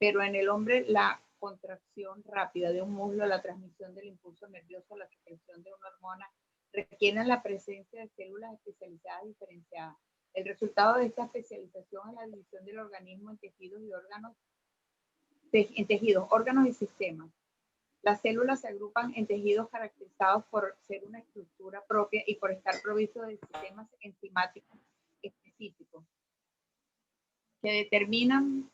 pero en el hombre la contracción rápida de un músculo, la transmisión del impulso nervioso, la secreción de una hormona, requieren la presencia de células especializadas diferenciadas. El resultado de esta especialización es la división del organismo en tejidos y órganos, órganos y sistemas. Las células se agrupan en tejidos caracterizados por ser una estructura propia y por estar provistos de sistemas enzimáticos específicos que determinan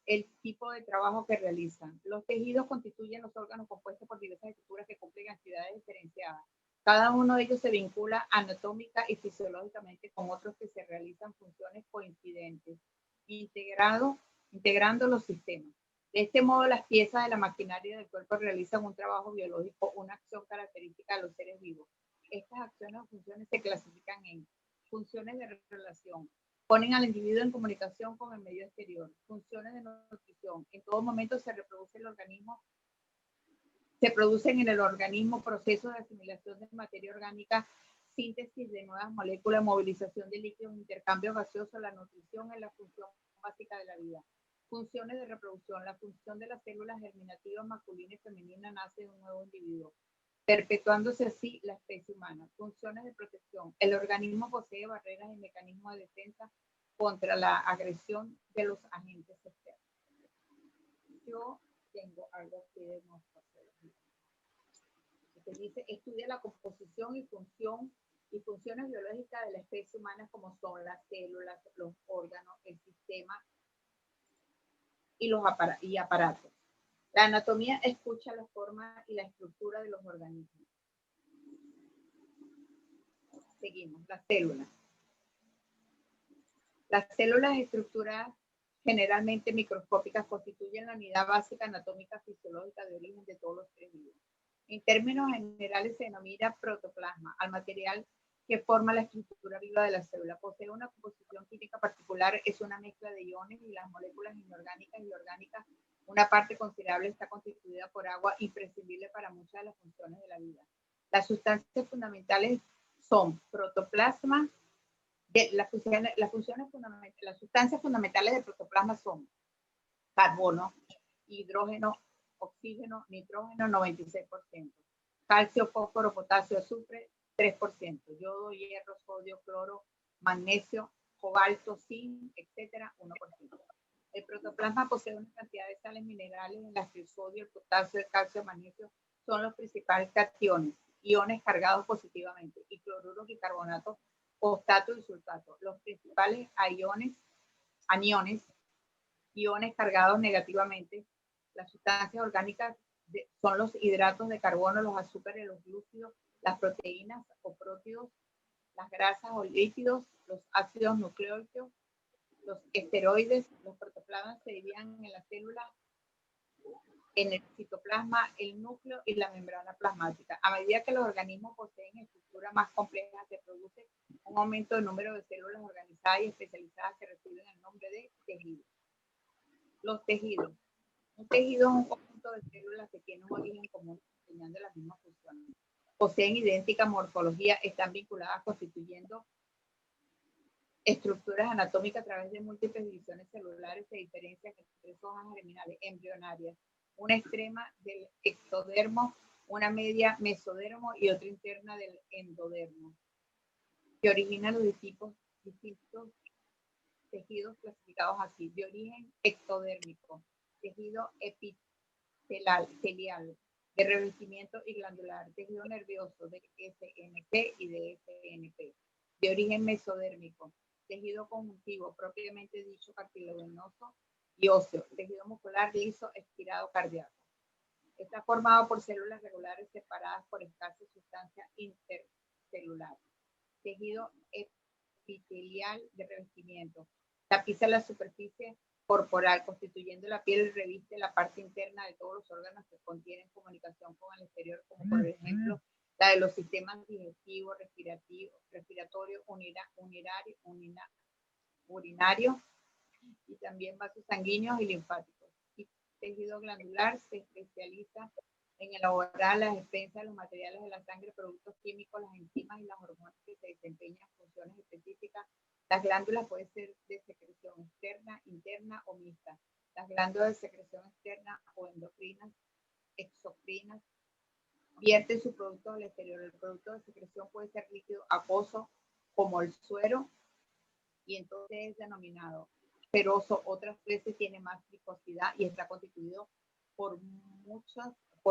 el tipo de trabajo que realizan. Los tejidos constituyen los órganos compuestos por diversas estructuras que cumplen actividades diferenciadas. Cada uno de ellos se vincula anatómica y fisiológicamente con otros que se realizan funciones coincidentes, integrando los sistemas. De este modo, las piezas de la maquinaria del cuerpo realizan un trabajo biológico, una acción característica de los seres vivos. Estas acciones o funciones se clasifican en funciones de relación, ponen al individuo en comunicación con el medio exterior, funciones de nutrición. En todo momento se producen en el organismo procesos de asimilación de materia orgánica, síntesis de nuevas moléculas, movilización de líquidos, intercambio gaseoso. La nutrición es la función básica de la vida. Funciones de reproducción. La función de las células germinativas masculina y femenina nace de un nuevo individuo, perpetuándose así la especie humana. Funciones de protección. El organismo posee barreras y mecanismos de defensa contra la agresión de los agentes externos. Yo tengo algo que demostrar. Se dice, estudia la composición y funciones biológicas de la especie humana, como son las células, los órganos, el sistema y los aparatos. La anatomía escucha la forma y la estructura de los organismos. Seguimos, las células. Las células estructuradas, generalmente microscópicas, constituyen la unidad básica anatómica fisiológica de origen de todos los seres vivos. En términos generales se denomina protoplasma al material que forma la estructura viva de la célula. Posee una composición química particular, es una mezcla de iones y las moléculas inorgánicas y orgánicas. Una parte considerable está constituida por agua, imprescindible para muchas de las funciones de la vida. Las sustancias fundamentales son protoplasma. Las sustancias fundamentales del protoplasma son carbono, hidrógeno, oxígeno, nitrógeno, 96%, calcio, fósforo, potasio, azufre, 3%, yodo, hierro, sodio, cloro, magnesio, cobalto, zinc, etcétera, 1%. El protoplasma posee una cantidad de sales minerales en las que el sodio, el potasio, el calcio, el magnesio son los principales cationes, iones cargados positivamente, y cloruros y carbonatos, fosfato y sulfato. Los principales aniones, iones cargados negativamente. Las sustancias orgánicas son los hidratos de carbono, los azúcares, los glúcidos, las proteínas o prótidos, las grasas o lípidos, los ácidos nucleicos, los esteroides. Los protoplasmas se dividen en las células, en el citoplasma, el núcleo y la membrana plasmática. A medida que los organismos poseen estructuras más complejas, se produce un aumento del número de células organizadas y especializadas que reciben el nombre de tejidos. Los tejidos. Un tejido es un conjunto de células que tienen un origen común, desempeñando las mismas funciones. Poseen idéntica morfología, están vinculadas constituyendo estructuras anatómicas a través de múltiples divisiones celulares. Se diferencian en 3 hojas germinales embrionarias, una extrema del ectodermo, una media mesodermo y otra interna del endodermo, que originan los distintos tejidos clasificados así: de origen ectodérmico, tejido epitelial, de revestimiento y glandular, tejido nervioso, de SNP y de SNP, de origen mesodérmico, tejido conjuntivo, propiamente dicho cartilaginoso y óseo, tejido muscular liso, estirado, cardíaco. Está formado por células regulares separadas por escasa sustancia intercelular. Tejido epitelial de revestimiento. Tapiza la superficie corporal, constituyendo la piel, reviste la parte interna de todos los órganos que contienen comunicación con el exterior, como por ejemplo la de los sistemas digestivo, respiratorio, urinario y también vasos sanguíneos y linfáticos. Y tejido glandular se especializa en elaborar las defensas de los materiales de la sangre, productos químicos, las enzimas y las hormonas que se desempeñan funciones específicas. Las glándulas pueden ser de secreción externa, interna o mixta. Las glándulas de secreción externa o endocrinas, exocrinas, vierten su producto al exterior. El producto de secreción puede ser líquido, acuoso, como el suero, y entonces es denominado seroso. Otras veces tiene más viscosidad y está constituido por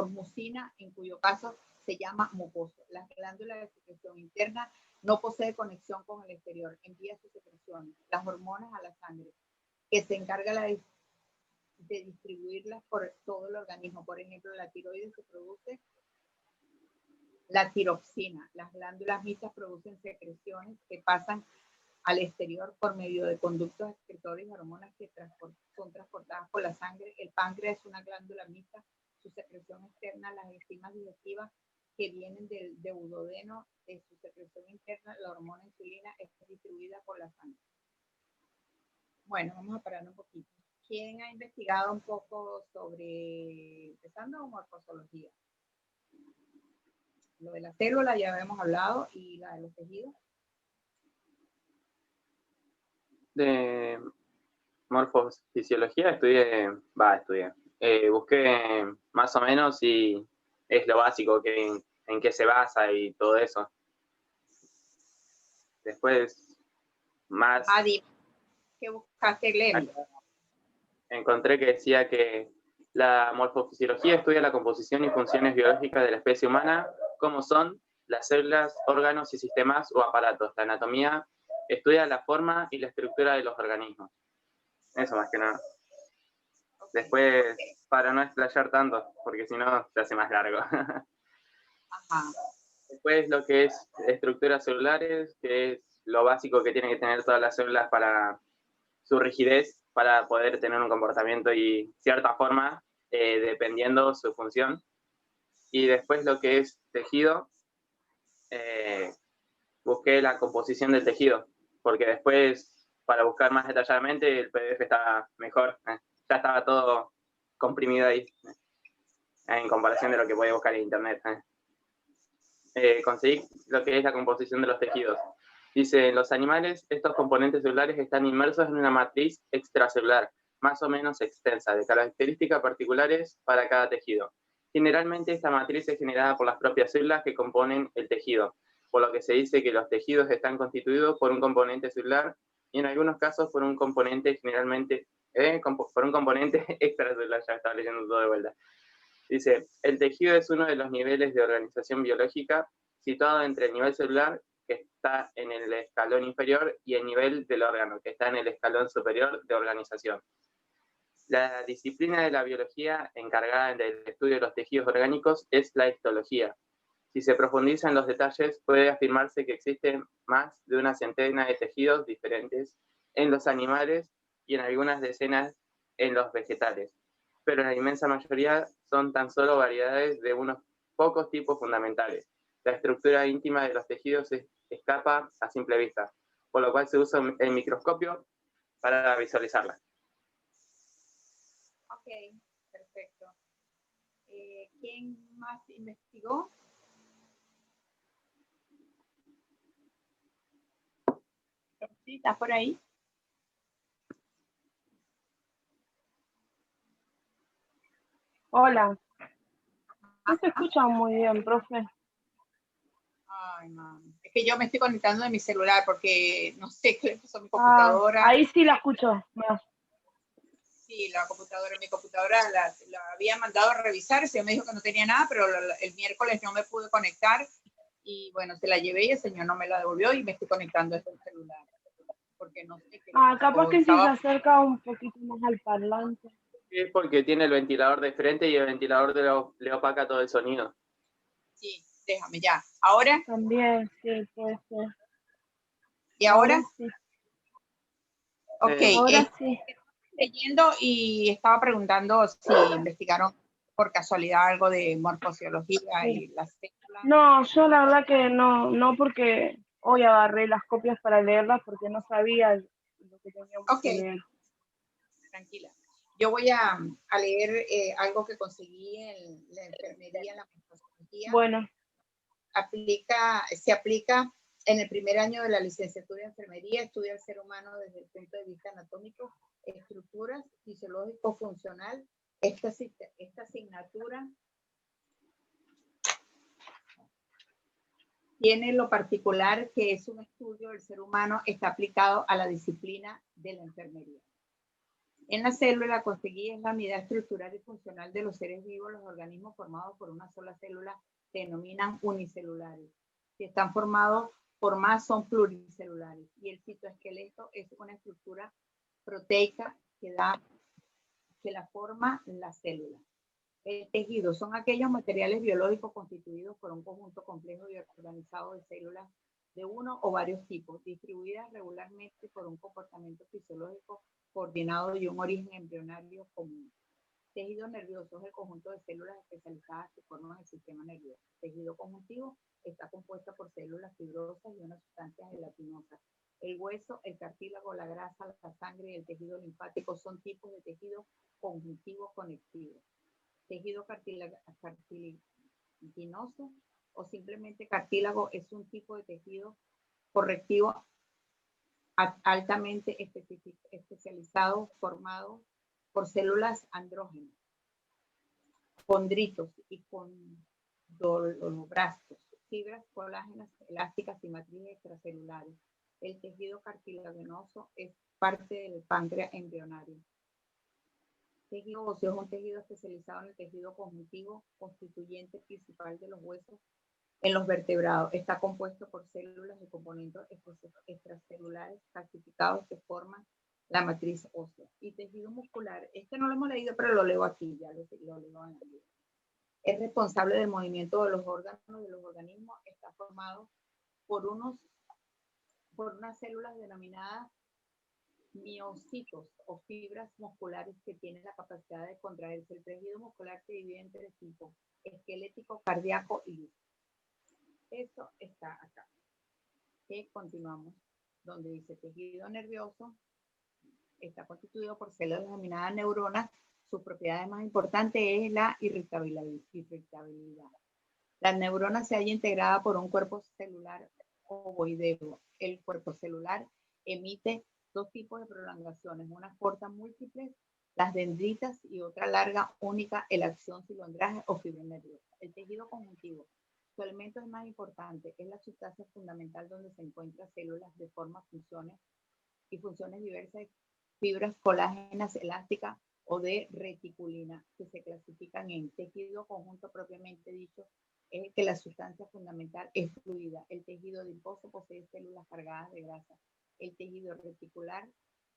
mucina, en cuyo caso se llama mucoso. Las glándulas de secreción interna no posee conexión con el exterior, envía sus secreciones, las hormonas a la sangre, que se encarga de distribuirlas por todo el organismo. Por ejemplo, la tiroides se produce la tiroxina. Las glándulas mixtas producen secreciones que pasan al exterior por medio de conductos excretores y hormonas que son transportadas por la sangre. El páncreas es una glándula mixta. Su secreción externa, las enzimas digestivas que vienen del duodeno, de su secreción interna, la hormona insulina es distribuida por la sangre. Bueno, vamos a parar un poquito. ¿Quién ha investigado un poco sobre, empezando con morfología? Lo de la célula ya habíamos hablado, y la de los tejidos. De morfofisiología estudié. Busqué más o menos y es lo básico, en qué se basa y todo eso. Después, más... ¿Qué buscaste, Glenn? Encontré que decía que la morfofisiología estudia la composición y funciones biológicas de la especie humana, como son las células, órganos y sistemas o aparatos. La anatomía estudia la forma y la estructura de los organismos. Eso más que nada. Después, para no explayar tanto, porque si no se hace más largo. Ajá. Después lo que es estructuras celulares, que es lo básico que tienen que tener todas las células para su rigidez, para poder tener un comportamiento y cierta forma, dependiendo su función. Y después lo que es tejido, busqué la composición del tejido, porque después, para buscar más detalladamente, el PDF estaba mejor. Ya estaba todo comprimido ahí, en comparación de lo que podía buscar en internet. Conseguí lo que es la composición de los tejidos. Dice, en los animales, estos componentes celulares están inmersos en una matriz extracelular, más o menos extensa, de características particulares para cada tejido. Generalmente esta matriz es generada por las propias células que componen el tejido, por lo que se dice que los tejidos están constituidos por un componente celular y en algunos casos por un componente extracelular. Ya estaba leyendo todo de vuelta. Dice, el tejido es uno de los niveles de organización biológica situado entre el nivel celular, que está en el escalón inferior, y el nivel del órgano, que está en el escalón superior de organización. La disciplina de la biología encargada del estudio de los tejidos orgánicos es la histología. Si se profundiza en los detalles, puede afirmarse que existen más de una centena de tejidos diferentes en los animales y en algunas decenas en los vegetales, pero la inmensa mayoría son tan solo variedades de unos pocos tipos fundamentales. La estructura íntima de los tejidos escapa a simple vista, por lo cual se usa el microscopio para visualizarla. Ok, perfecto. ¿Quién más investigó? ¿Sí? ¿Estás por ahí? Hola. No se escucha muy bien, profe. Ay, mami. Es que yo me estoy conectando de mi celular porque no sé qué le pasó a mi computadora. Ahí sí la escucho más. Sí, mi computadora la había mandado a revisar, el señor me dijo que no tenía nada, pero el miércoles no me pude conectar y bueno, se la llevé y el señor no me la devolvió y me estoy conectando desde el celular. Porque no sé qué. Capaz que si se acerca un poquito más al parlante. Es porque tiene el ventilador de frente y el ventilador le opaca todo el sonido. Sí, déjame ya. ¿Ahora? También, sí, puede ser. ¿Y ahora? Sí. Ok, ahora sí. Leyendo y estaba preguntando si investigaron por casualidad algo de morfosiología Sí. y las células. No, yo la verdad que no porque hoy agarré las copias para leerlas porque no sabía lo que teníamos que leer. Tranquila. Yo voy a leer algo que conseguí en la enfermería, en la morfosiología. Bueno. Se aplica en el primer año de la licenciatura de enfermería, estudia el ser humano desde el punto de vista anatómico, estructuras fisiológico-funcional. Esta asignatura tiene lo particular que es un estudio del ser humano, está aplicado a la disciplina de la enfermería. En la célula, conseguí es la unidad estructural y funcional de los seres vivos. Los organismos formados por una sola célula se denominan unicelulares. Si están formados por más, son pluricelulares. Y el citoesqueleto es una estructura proteica que la forma la célula. El tejido son aquellos materiales biológicos constituidos por un conjunto complejo y organizado de células de uno o varios tipos, distribuidas regularmente por un comportamiento fisiológico coordinado y un origen embrionario común. Tejido nervioso es el conjunto de células especializadas que forman el sistema nervioso. Tejido conjuntivo está compuesto por células fibrosas y una sustancia gelatinosa. El hueso, el cartílago, la grasa, la sangre y el tejido linfático son tipos de tejido conjuntivo conectivo. Tejido cartilaginoso o simplemente cartílago es un tipo de tejido correctivo altamente especializado formado por células andrógenas, condritos y condroblastos, fibras colágenas elásticas y matrices extracelulares. El tejido cartilaginoso es parte del páncreas embrionario. Tejido óseo es un tejido especializado en el tejido conjuntivo, constituyente principal de los huesos en los vertebrados. Está compuesto por células y componentes extracelulares calcificados que forman la matriz ósea. Y tejido muscular, este no lo hemos leído, pero lo leo aquí, ya lo leo en el libro. Es responsable del movimiento de los órganos de los organismos. Está formado por unas células denominadas miocitos o fibras musculares que tienen la capacidad de contraerse. El tejido muscular se divide en tres tipos: esquelético, cardíaco y líquido. Eso está acá. Y continuamos, donde dice tejido nervioso está constituido por células denominadas neuronas. Su propiedad más importante es la irritabilidad. La neurona se halla integrada por un cuerpo celular ovoideo. El cuerpo celular emite dos tipos de prolongaciones, una corta múltiples, las dendritas, y otra larga única, el acción cilondraje o fibra nerviosa. El tejido conjuntivo, su elemento es más importante, es la sustancia fundamental donde se encuentran células de forma, funciones diversas, fibras colágenas elásticas o de reticulina, que se clasifican en tejido conjunto propiamente dicho, es que la sustancia fundamental es fluida. El tejido adiposo posee células cargadas de grasa. El tejido reticular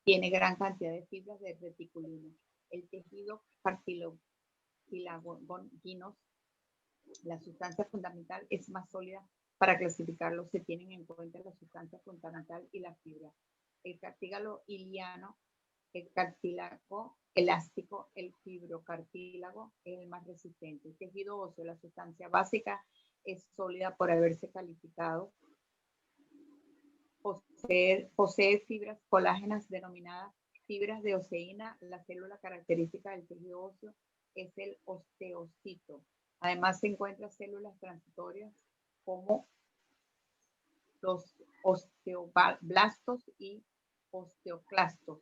tiene gran cantidad de fibras de reticulina. El tejido cartilaginoso, la sustancia fundamental es más sólida. Para clasificarlo se tienen en cuenta la sustancia fundamental y la fibra. El cartílago iliano, el cartílago elástico, el fibrocartílago es el más resistente. El tejido óseo, la sustancia básica, es sólida por haberse calificado. Posee fibras colágenas denominadas fibras de oseína. La célula característica del tejido óseo es el osteocito. Además se encuentran células transitorias como los osteoblastos y osteoclastos,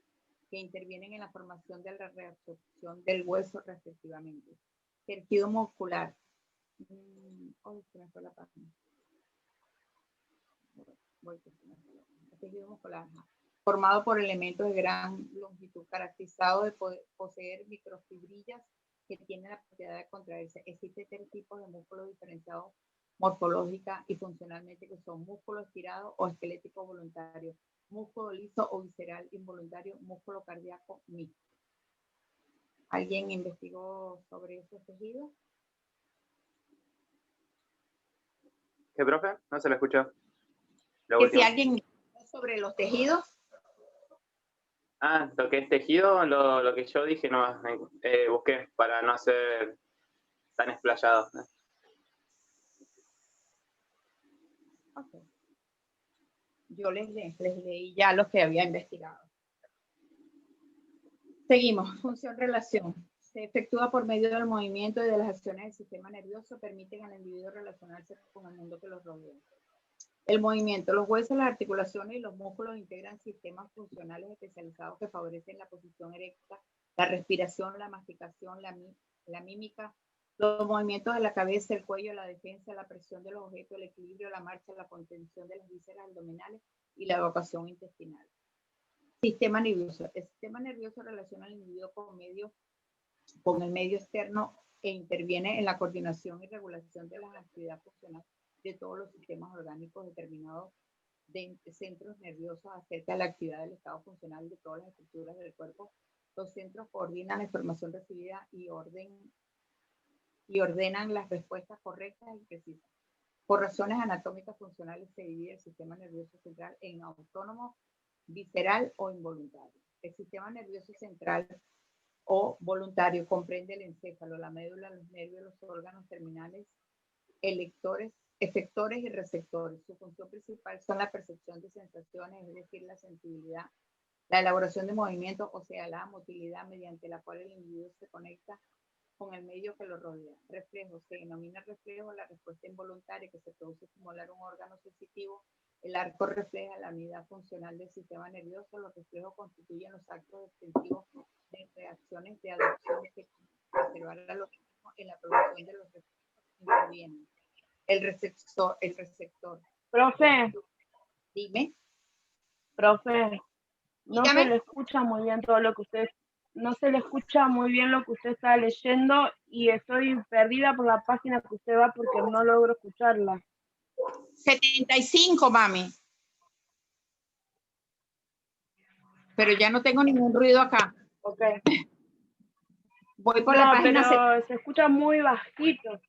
que intervienen en la formación de la reabsorción del hueso respectivamente. Tejido muscular. Se me fue la página. Tejido muscular, formado por elementos de gran longitud, caracterizado de poseer microfibrillas que tienen la propiedad de contraerse. Existen tres tipos de músculos diferenciados morfológica y funcionalmente, que son músculo estirado o esquelético voluntario, músculo liso o visceral involuntario, músculo cardíaco mixto. ¿Alguien investigó sobre esos tejidos? ¿Qué, profe? No se lo escuchó. Si alguien investigó sobre los tejidos. Lo que es tejido, lo que yo dije, no busqué para no ser tan explayado. Okay. Yo les leí ya los que había investigado. Seguimos. Función-relación. Se efectúa por medio del movimiento y de las acciones del sistema nervioso, permiten al individuo relacionarse con el mundo que los rodea. El movimiento, los huesos, las articulaciones y los músculos integran sistemas funcionales especializados que favorecen la posición erecta, la respiración, la masticación, la mímica, los movimientos de la cabeza, el cuello, la defensa, la presión de los objetos, el equilibrio, la marcha, la contención de las vísceras abdominales y la evacuación intestinal. Sistema nervioso. El sistema nervioso relaciona al individuo con el medio externo e interviene en la coordinación y regulación de las actividades funcionales de todos los sistemas orgánicos determinados de centros nerviosos acerca de la actividad del estado funcional de todas las estructuras del cuerpo. Los centros coordinan la información recibida y ordenan las respuestas correctas y precisas. Por razones anatómicas funcionales se divide el sistema nervioso central en autónomo, visceral o involuntario. El sistema nervioso central o voluntario comprende el encéfalo, la médula, los nervios, los órganos terminales, efectores y receptores. Su función principal son la percepción de sensaciones, es decir, la sensibilidad, la elaboración de movimientos, o sea, la motilidad mediante la cual el individuo se conecta con el medio que lo rodea. Reflejo, se denomina reflejo la respuesta involuntaria que se produce estimular un órgano sensitivo. El arco refleja la unidad funcional del sistema nervioso. Los reflejos constituyen los actos extensivos de reacciones de adopción que observar al organismo en la producción de los reflejos que intervienen. El receptor. Profe. Dime. Profe, no Dígame. se le escucha muy bien todo lo que usted, no se le escucha muy bien lo que usted está leyendo y estoy perdida por la página que usted va porque no logro escucharla. 75, mami. Pero ya no tengo ningún ruido acá. Ok. Voy por la página. Pero se escucha muy bajito.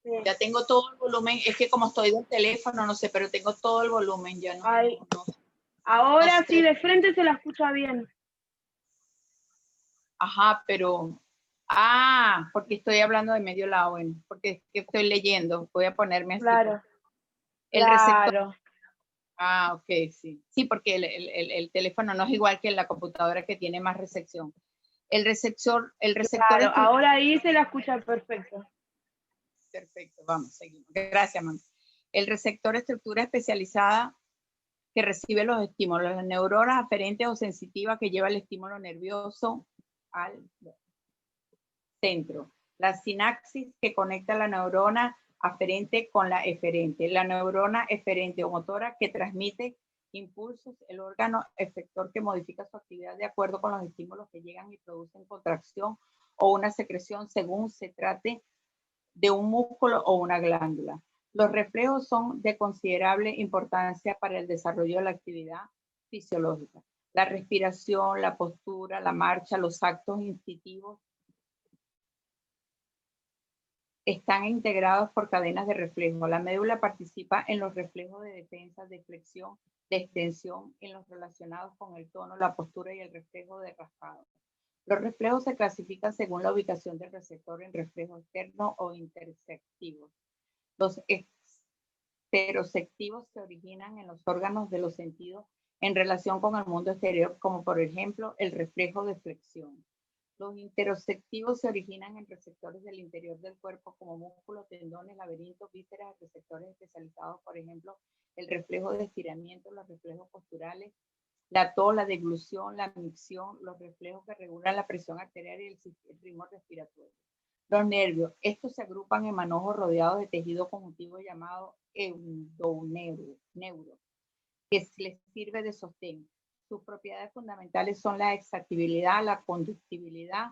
Sí. Ya tengo todo el volumen. Es que como estoy del teléfono, no sé, pero tengo todo el volumen. Ya no. Ay, no ahora no sé. sí, de frente se la escucha bien. Ajá, pero... Ah, porque estoy hablando de medio lado, bueno, porque estoy leyendo. Voy a ponerme así. Claro. El claro. receptor. Ah, ok, sí. Sí, porque el teléfono no es igual que la computadora que tiene más recepción. El receptor. Claro, ahora ahí se la escucha perfecto. Perfecto, vamos, seguimos. Gracias, mamá. El receptor, estructura especializada que recibe los estímulos, las neuronas aferentes o sensitivas que lleva el estímulo nervioso al centro. La sinapsis que conecta la neurona aferente con la eferente. La neurona eferente o motora que transmite impulsos, el órgano efector que modifica su actividad de acuerdo con los estímulos que llegan y producen contracción o una secreción según se trate de un músculo o una glándula. Los reflejos son de considerable importancia para el desarrollo de la actividad fisiológica. La respiración, la postura, la marcha, los actos instintivos están integrados por cadenas de reflejo. La médula participa en los reflejos de defensa, de flexión, de extensión, en los relacionados con el tono, la postura y el reflejo de raspado. Los reflejos se clasifican según la ubicación del receptor en reflejo externo o intersectivos. Los exterosectivos se originan en los órganos de los sentidos en relación con el mundo exterior, como por ejemplo el reflejo de flexión. Los interosectivos se originan en receptores del interior del cuerpo como músculos, tendones, laberintos, vísceras, receptores especializados, por ejemplo, el reflejo de estiramiento, los reflejos posturales, la tos, la deglución, la micción, los reflejos que regulan la presión arterial y el ritmo respiratorio. Los nervios, estos se agrupan en manojos rodeados de tejido conjuntivo llamado endoneuro, que les sirve de sostén. Sus propiedades fundamentales son la excitabilidad, la conductibilidad.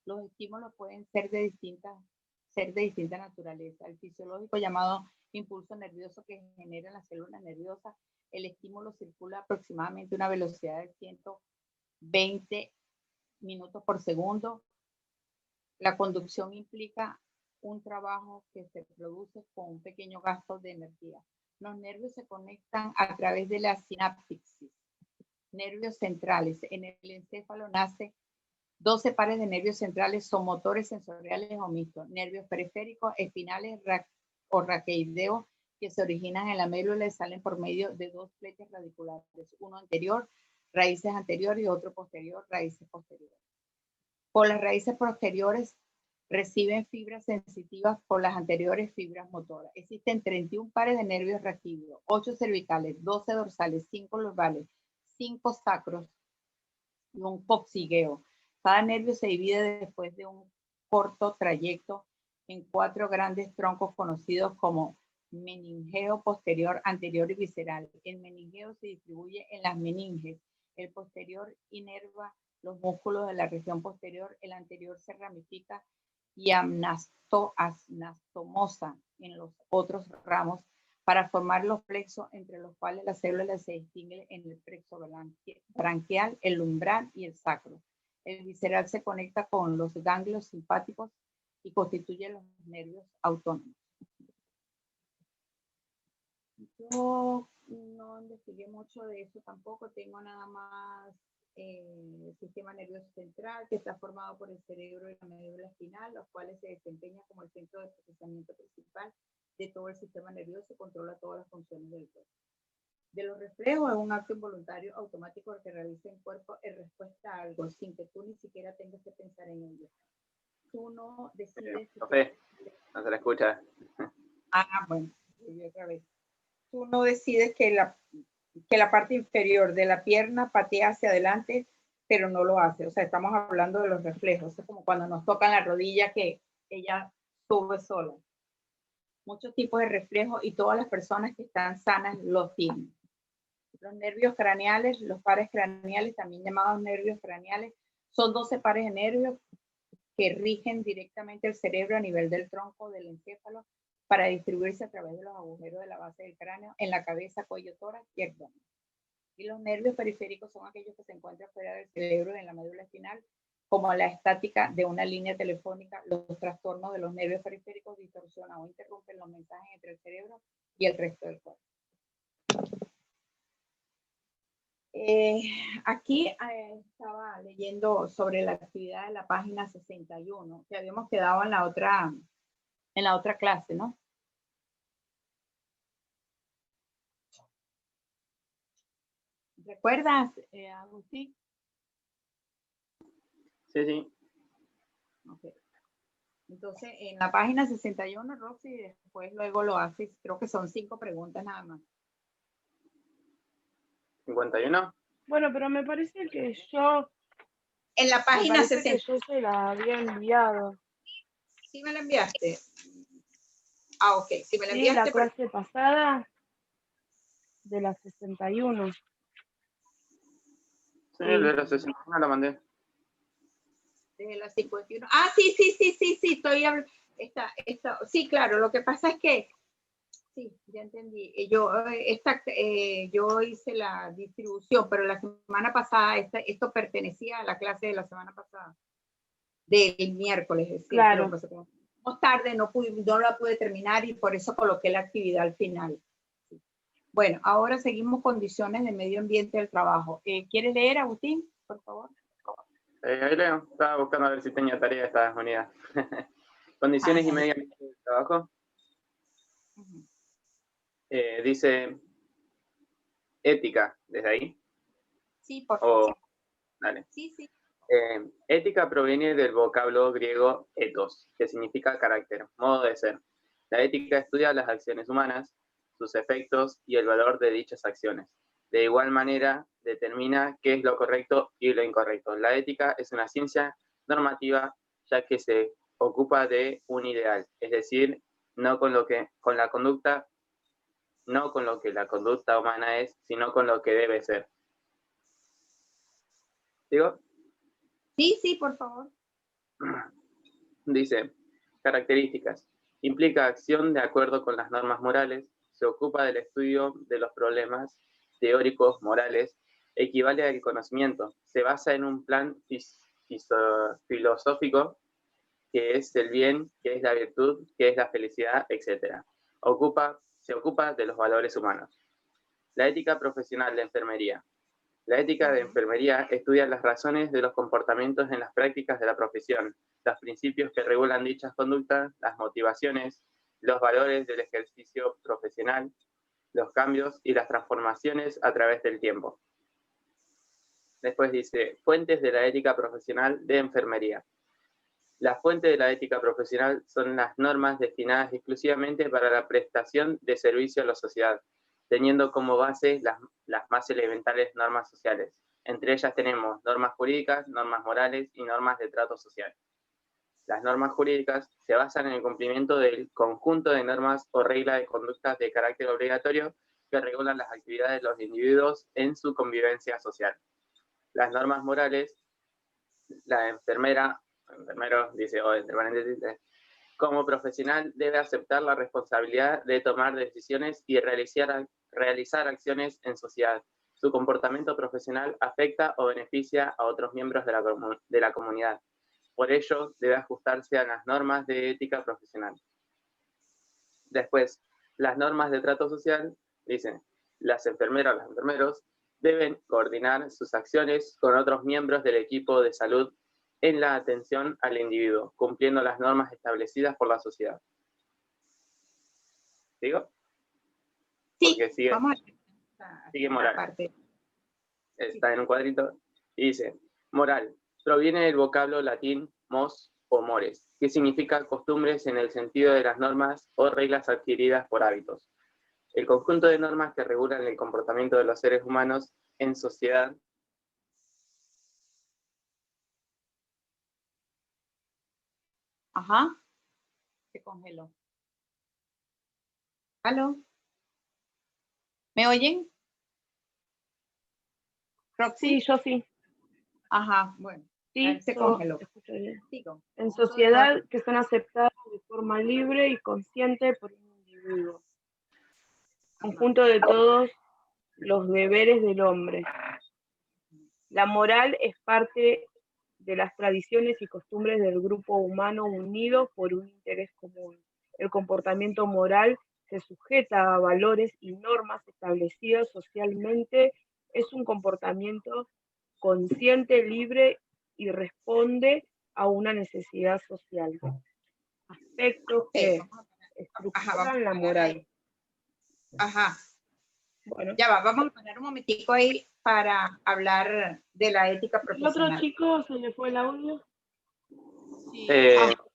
Los estímulos pueden ser de distinta naturaleza. El fisiológico llamado impulso nervioso que genera en las células nerviosas. El estímulo circula aproximadamente a una velocidad de 120 minutos por segundo. La conducción implica un trabajo que se produce con un pequeño gasto de energía. Los nervios se conectan a través de la sinapsis. Nervios centrales. En el encéfalo nace 12 pares de nervios centrales, son motores sensoriales o mixtos. Nervios periféricos, espinales o raqueideos que se originan en la médula y salen por medio de dos fleches radiculares, uno anterior, raíces anteriores y otro posterior, raíces posteriores. Por las raíces posteriores reciben fibras sensitivas por las anteriores fibras motoras. Existen 31 pares de nervios reactivos, 8 cervicales, 12 dorsales, 5 lumbales, 5 sacros y un coxígeo. Cada nervio se divide después de un corto trayecto en 4 grandes troncos conocidos como meningeo posterior, anterior y visceral. El meningeo se distribuye en las meninges. El posterior inerva los músculos de la región posterior. El anterior se ramifica y anastomosa en los otros ramos para formar los plexos, entre los cuales las células se distinguen en el plexo branquial, el umbral y el sacro. El visceral se conecta con los ganglios simpáticos y constituye los nervios autónomos. Yo no investigué mucho de eso tampoco, tengo nada más el sistema nervioso central, que está formado por el cerebro y la médula espinal, los cuales se desempeñan como el centro de procesamiento principal de todo el sistema nervioso y controla todas las funciones del cuerpo. De los reflejos es un acto involuntario automático que realiza el cuerpo en respuesta a algo, sin que tú ni siquiera tengas que pensar en ello. Tú no decides... no se la escucha. Bueno, yo otra vez. Tú no decides que la parte inferior de la pierna patea hacia adelante, pero no lo hace. O sea, estamos hablando de los reflejos. Es como cuando nos tocan la rodilla que ella sube sola. Muchos tipos de reflejos y todas las personas que están sanas los tienen. Los nervios craneales, los pares craneales, también llamados nervios craneales, son 12 pares de nervios que rigen directamente el cerebro a nivel del tronco del encéfalo para distribuirse a través de los agujeros de la base del cráneo en la cabeza, cuello, tórax y abdomen. Y los nervios periféricos son aquellos que se encuentran fuera del cerebro en la médula espinal, como la estática de una línea telefónica. Los trastornos de los nervios periféricos distorsionan o interrumpen los mensajes entre el cerebro y el resto del cuerpo. Aquí estaba leyendo sobre la actividad de la página 61, que habíamos quedado en la otra clase, ¿no? ¿Recuerdas, Agustín? Sí, sí. Okay. Entonces, en la página 61, Roxy, después luego lo haces, creo que son 5 preguntas nada más. 51. Bueno, pero me parece que yo... En la página 60. Que yo se la había enviado. ¿Sí me la enviaste? Ok, si me la Sí, enviaste. la clase pasada de la 61. Sí, de la 61 la mandé. De la 51. Sí, estoy hablando. Sí, claro, lo que pasa es que, sí, ya entendí. Yo hice la distribución, pero la semana pasada, esto pertenecía a la clase de la semana pasada, del miércoles, es decir, claro. Pero más tarde no la pude terminar y por eso coloqué la actividad al final. Bueno, ahora seguimos condiciones de medio ambiente del trabajo. ¿Quieres leer, Agustín, por favor? Ahí leo, estaba buscando a ver si tenía tarea esta unidad. Condiciones y medio ambiente del trabajo. Dice ética, ¿desde ahí? Sí, por favor. Dale. Sí. Ética proviene del vocablo griego ethos, que significa carácter, modo de ser. La ética estudia las acciones humanas, sus efectos y el valor de dichas acciones. De igual manera, determina qué es lo correcto y lo incorrecto. La ética es una ciencia normativa, ya que se ocupa de un ideal, es decir, no con lo que la conducta humana es, sino con lo que debe ser. ¿Digo? Sí, por favor. Dice, características. Implica acción de acuerdo con las normas morales, se ocupa del estudio de los problemas teóricos morales, equivale al conocimiento, se basa en un plan filosófico, que es el bien, que es la virtud, que es la felicidad, etc. Se ocupa de los valores humanos. La ética profesional de enfermería. La ética de enfermería estudia las razones de los comportamientos en las prácticas de la profesión, los principios que regulan dichas conductas, las motivaciones, los valores del ejercicio profesional, los cambios y las transformaciones a través del tiempo. Después dice, fuentes de la ética profesional de enfermería. La fuente de la ética profesional son las normas destinadas exclusivamente para la prestación de servicio a la sociedad, teniendo como base las más elementales normas sociales. Entre ellas tenemos normas jurídicas, normas morales y normas de trato social. Las normas jurídicas se basan en el cumplimiento del conjunto de normas o reglas de conducta de carácter obligatorio que regulan las actividades de los individuos en su convivencia social. Las normas morales, la enfermero, dice, o entre paréntesis, como profesional debe aceptar la responsabilidad de tomar decisiones y realizar acciones en sociedad. Su comportamiento profesional afecta o beneficia a otros miembros de la comunidad. Por ello, debe ajustarse a las normas de ética profesional. Después, las normas de trato social, dicen, las enfermeras o los enfermeros deben coordinar sus acciones con otros miembros del equipo de salud en la atención al individuo, cumpliendo las normas establecidas por la sociedad. ¿Sigo? Sí, porque sigue, vamos sigue a moral. parte. Está en un cuadrito y dice, moral, proviene del vocablo latín mos o mores, que significa costumbres en el sentido de las normas o reglas adquiridas por hábitos. El conjunto de normas que regulan el comportamiento de los seres humanos en sociedad Ajá. Se congeló. ¿Aló? ¿Me oyen? Roxy. Sí, yo sí. Ajá, bueno. Sí, Se yo congeló. escucho bien. Sigo. En sociedad que son aceptadas de forma libre y consciente por un individuo. Conjunto de todos los deberes del hombre. La moral es parte de las tradiciones y costumbres del grupo humano unido por un interés común. El comportamiento moral se sujeta a valores y normas establecidos socialmente. Es un comportamiento consciente, libre y responde a una necesidad social. Aspectos que estructuran la moral. Ajá. Bueno. Ya va, vamos a poner un momentico ahí para hablar de la ética profesional. ¿El otro chico se le fue el audio? Sí.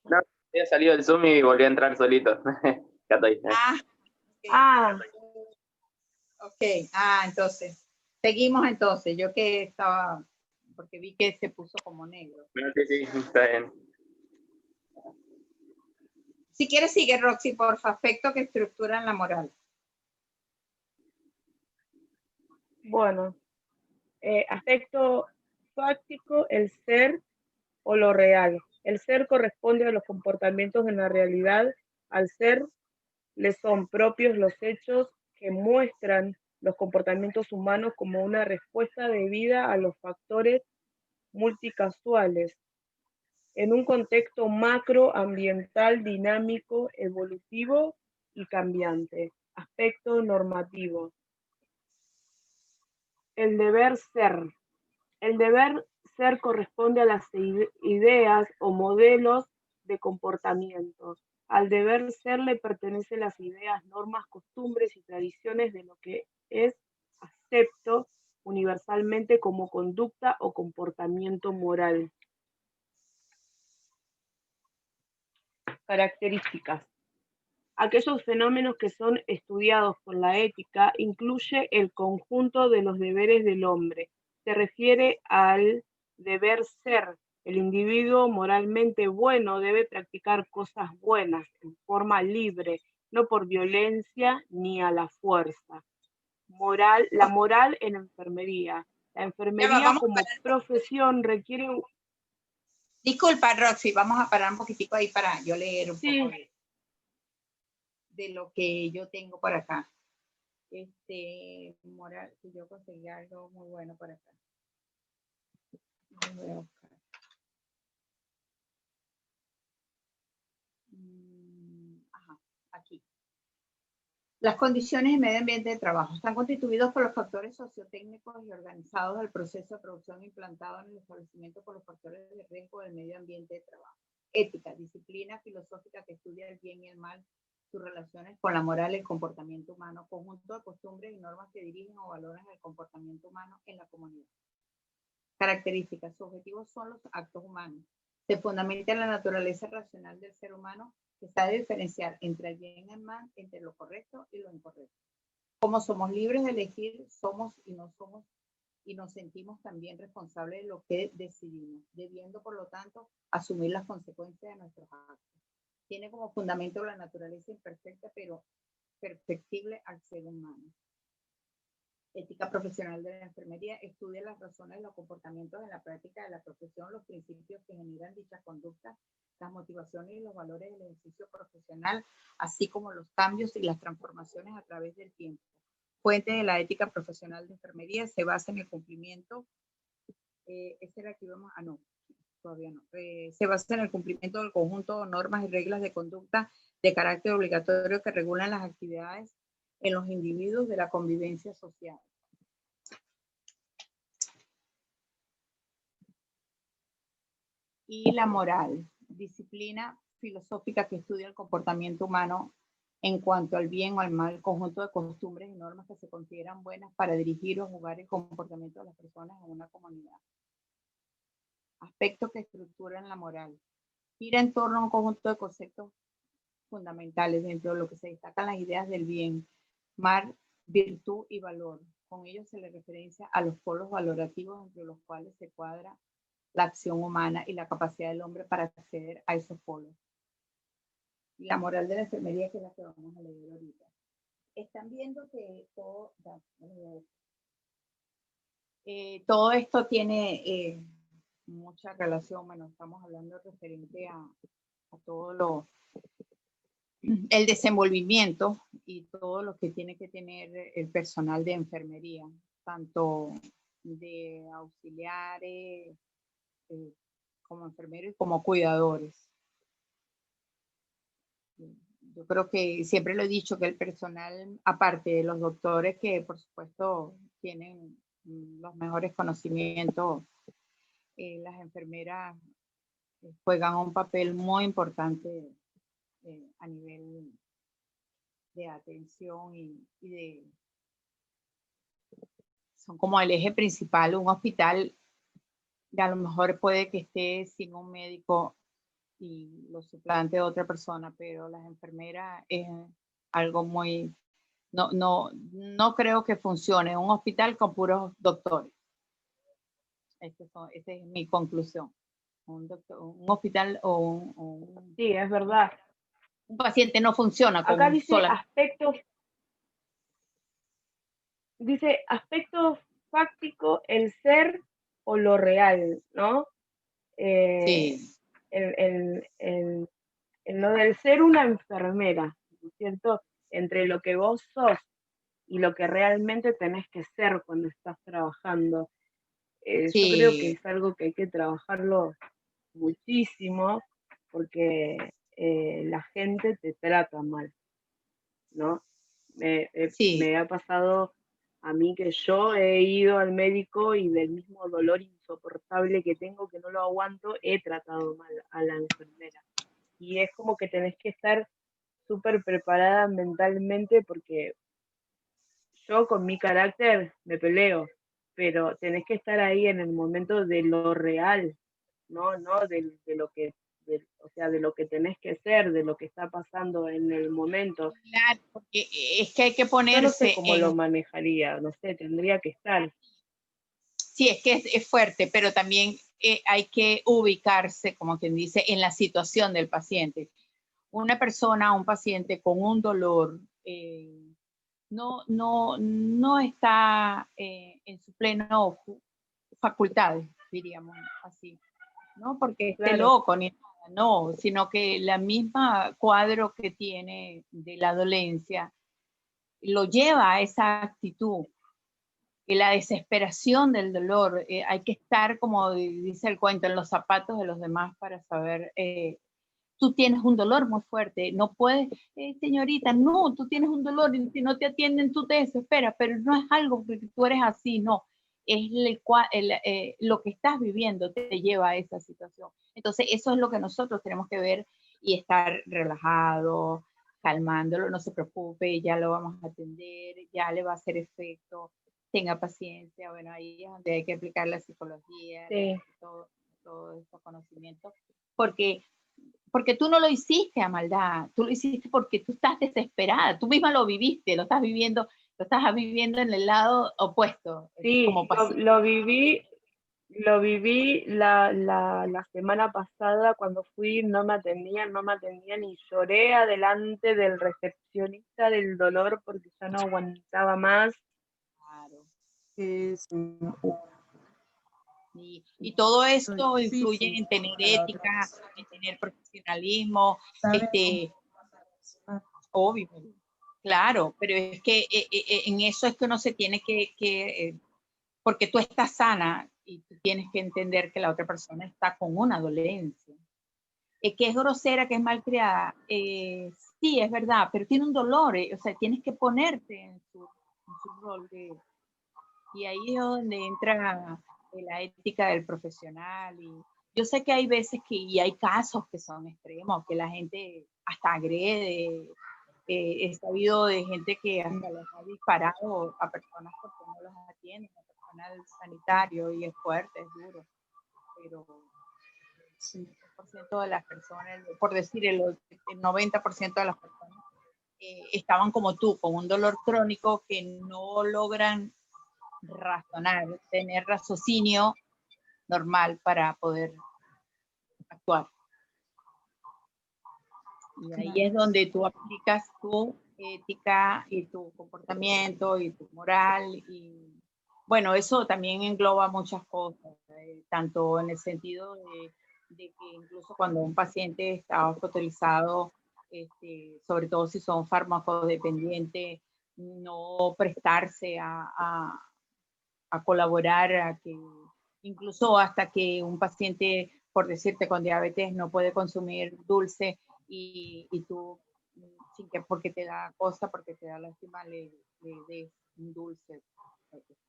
No, había salido del Zoom y volví a entrar solito. Ya estoy. Ok. Entonces, seguimos entonces. Yo que estaba, porque vi que se puso como negro. Sí, está bien. Si quieres, sigue, Roxy, por aspectos que estructuran la moral. Bueno, aspecto fáctico, el ser o lo real. El ser corresponde a los comportamientos en la realidad. Al ser le son propios los hechos que muestran los comportamientos humanos como una respuesta debida a los factores multicasuales en un contexto macroambiental dinámico, evolutivo y cambiante. Aspecto normativo. El deber ser. El deber ser corresponde a las ideas o modelos de comportamiento. Al deber ser le pertenecen las ideas, normas, costumbres y tradiciones de lo que es acepto universalmente como conducta o comportamiento moral. Características. Aquellos fenómenos que son estudiados por la ética incluye el conjunto de los deberes del hombre. Se refiere al deber ser. El individuo moralmente bueno debe practicar cosas buenas en forma libre, no por violencia ni a la fuerza. La moral en enfermería. La enfermería como profesión requiere... Disculpa, Roxy, vamos a parar un poquitico ahí para yo leer un poco de lo que yo tengo por acá. Moral, si yo conseguí algo muy bueno por acá. Voy a buscar. Aquí. Las condiciones de medio ambiente de trabajo están constituidos por los factores sociotécnicos y organizados del proceso de producción implantado en el establecimiento por los factores de riesgo del medio ambiente de trabajo. Ética, disciplina filosófica que estudia el bien y el mal, sus relaciones con la moral y el comportamiento humano, conjunto de costumbres y normas que dirigen o valoran el comportamiento humano en la comunidad. Características, sus objetivos son los actos humanos, Se fundamenta en la naturaleza racional del ser humano, que sabe diferenciar entre el bien y el mal, entre lo correcto y lo incorrecto. Como somos libres de elegir, somos y no somos, y nos sentimos también responsables de lo que decidimos, debiendo, por lo tanto, asumir las consecuencias de nuestros actos. Tiene como fundamento la naturaleza imperfecta, pero perfectible al ser humano. Ética profesional de la enfermería estudia las razones de los comportamientos en la práctica de la profesión, los principios que generan dichas conductas, las motivaciones y los valores del ejercicio profesional, así como los cambios y las transformaciones a través del tiempo. Fuente de la ética profesional de enfermería se basa en el cumplimiento, ese era que íbamos, no, todavía no, se basa en el cumplimiento del conjunto de normas y reglas de conducta de carácter obligatorio que regulan las actividades en los individuos de la convivencia social. Y la moral, disciplina filosófica que estudia el comportamiento humano en cuanto al bien o al mal, conjunto de costumbres y normas que se consideran buenas para dirigir o jugar el comportamiento de las personas en una comunidad. Aspectos que estructuran la moral. Gira en torno a un conjunto de conceptos fundamentales, dentro de lo que se destacan las ideas del bien, mal, virtud y valor. Con ello se le referencia a los polos valorativos entre los cuales se cuadra la acción humana y la capacidad del hombre para acceder a esos polos. Y la moral de la enfermería, que es la que vamos a leer ahorita. Están viendo que todo esto tiene mucha relación, bueno, estamos hablando referente a todo el desenvolvimiento y todo lo que tiene que tener el personal de enfermería, tanto de auxiliares, como enfermeros y como cuidadores. Yo creo que siempre lo he dicho, que el personal, aparte de los doctores que por supuesto tienen los mejores conocimientos, las enfermeras juegan un papel muy importante a nivel de atención y son como el eje principal. Un hospital a lo mejor puede que esté sin un médico y lo suplante de otra persona, pero las enfermeras es algo muy, no creo que funcione un hospital con puros doctores. Esa es mi conclusión. Un hospital o un Sí, es verdad. Un paciente no funciona con Acá dice sola. aspectos fácticos, el ser o lo real, ¿no? Sí, En lo del ser una enfermera, ¿no es cierto? Entre lo que vos sos y lo que realmente tenés que ser cuando estás trabajando. Yo creo que sí, es algo que hay que trabajarlo muchísimo porque la gente te trata mal, ¿no? sí, Me ha pasado a mí que yo he ido al médico y del mismo dolor insoportable que tengo, que no lo aguanto, he tratado mal a la enfermera. Y es como que tenés que estar súper preparada mentalmente porque yo con mi carácter me peleo, pero tenés que estar ahí en el momento de lo real, no de lo que, o sea, de lo que tenés que ser, de lo que está pasando en el momento. claro, porque es que hay que Yo no sé ponerse cómo lo manejaría, no sé, tendría que estar. sí, es que es fuerte, pero también hay que ubicarse, como quien dice, en la situación del paciente. Una persona, un paciente con un dolor, no está en su pleno facultades, diríamos así, no porque esté Claro, loco ni nada, no, sino que la misma cuadro que tiene de la dolencia lo lleva a esa actitud. Y la desesperación del dolor, hay que estar, como dice el cuento, en los zapatos de los demás para saber, tú tienes un dolor muy fuerte, no puedes, señorita, no, tú tienes un dolor y si no te atienden tú te desesperas, pero no es algo que tú eres así, no, es lo que estás viviendo te lleva a esa situación. Entonces eso es lo que nosotros tenemos que ver y estar relajados, calmándolo, no se preocupe, ya lo vamos a atender, ya le va a hacer efecto, tenga paciencia, bueno, ahí es donde hay que aplicar la psicología, sí. todo. todos estos conocimientos, porque tú no lo hiciste a maldad, tú lo hiciste porque tú estás desesperada, tú misma lo viviste, lo estás viviendo en el lado opuesto. Sí, como lo viví la semana pasada cuando fui, no me atendían y lloré adelante del recepcionista del dolor porque ya no aguantaba más. Claro. Es Y todo esto Sí, influye sí, en tener para la otra ética, persona. en tener profesionalismo, ¿Saben cómo? obvio, claro, pero es que en eso es que uno se tiene porque tú estás sana y tú tienes que entender que la otra persona está con una dolencia. Que es grosera, que es malcriada, sí, es verdad, pero tiene un dolor, o sea, tienes que ponerte en su rol y ahí es donde entra la ética del profesional. Y yo sé que hay veces y hay casos que son extremos, que la gente hasta agrede. He sabido de gente que hasta les ha disparado a personas porque no los atienden, a personal sanitario, y es fuerte, es duro. Pero Sí. el 100% de las personas, por decir el 90% de las personas, estaban como tú, con un dolor crónico que no logran razonar, tener raciocinio normal para poder actuar. Y ahí Claro. es donde tú aplicas tu ética y tu comportamiento y tu moral. Y bueno, eso también engloba muchas cosas, tanto en el sentido de que incluso cuando un paciente está hospitalizado, sobre todo si son fármacos dependientes, no prestarse a colaborar, a que incluso hasta que un paciente, por decirte, con diabetes no puede consumir dulce y tú, sin que, porque te da cosa, porque te da lástima, le des un dulce,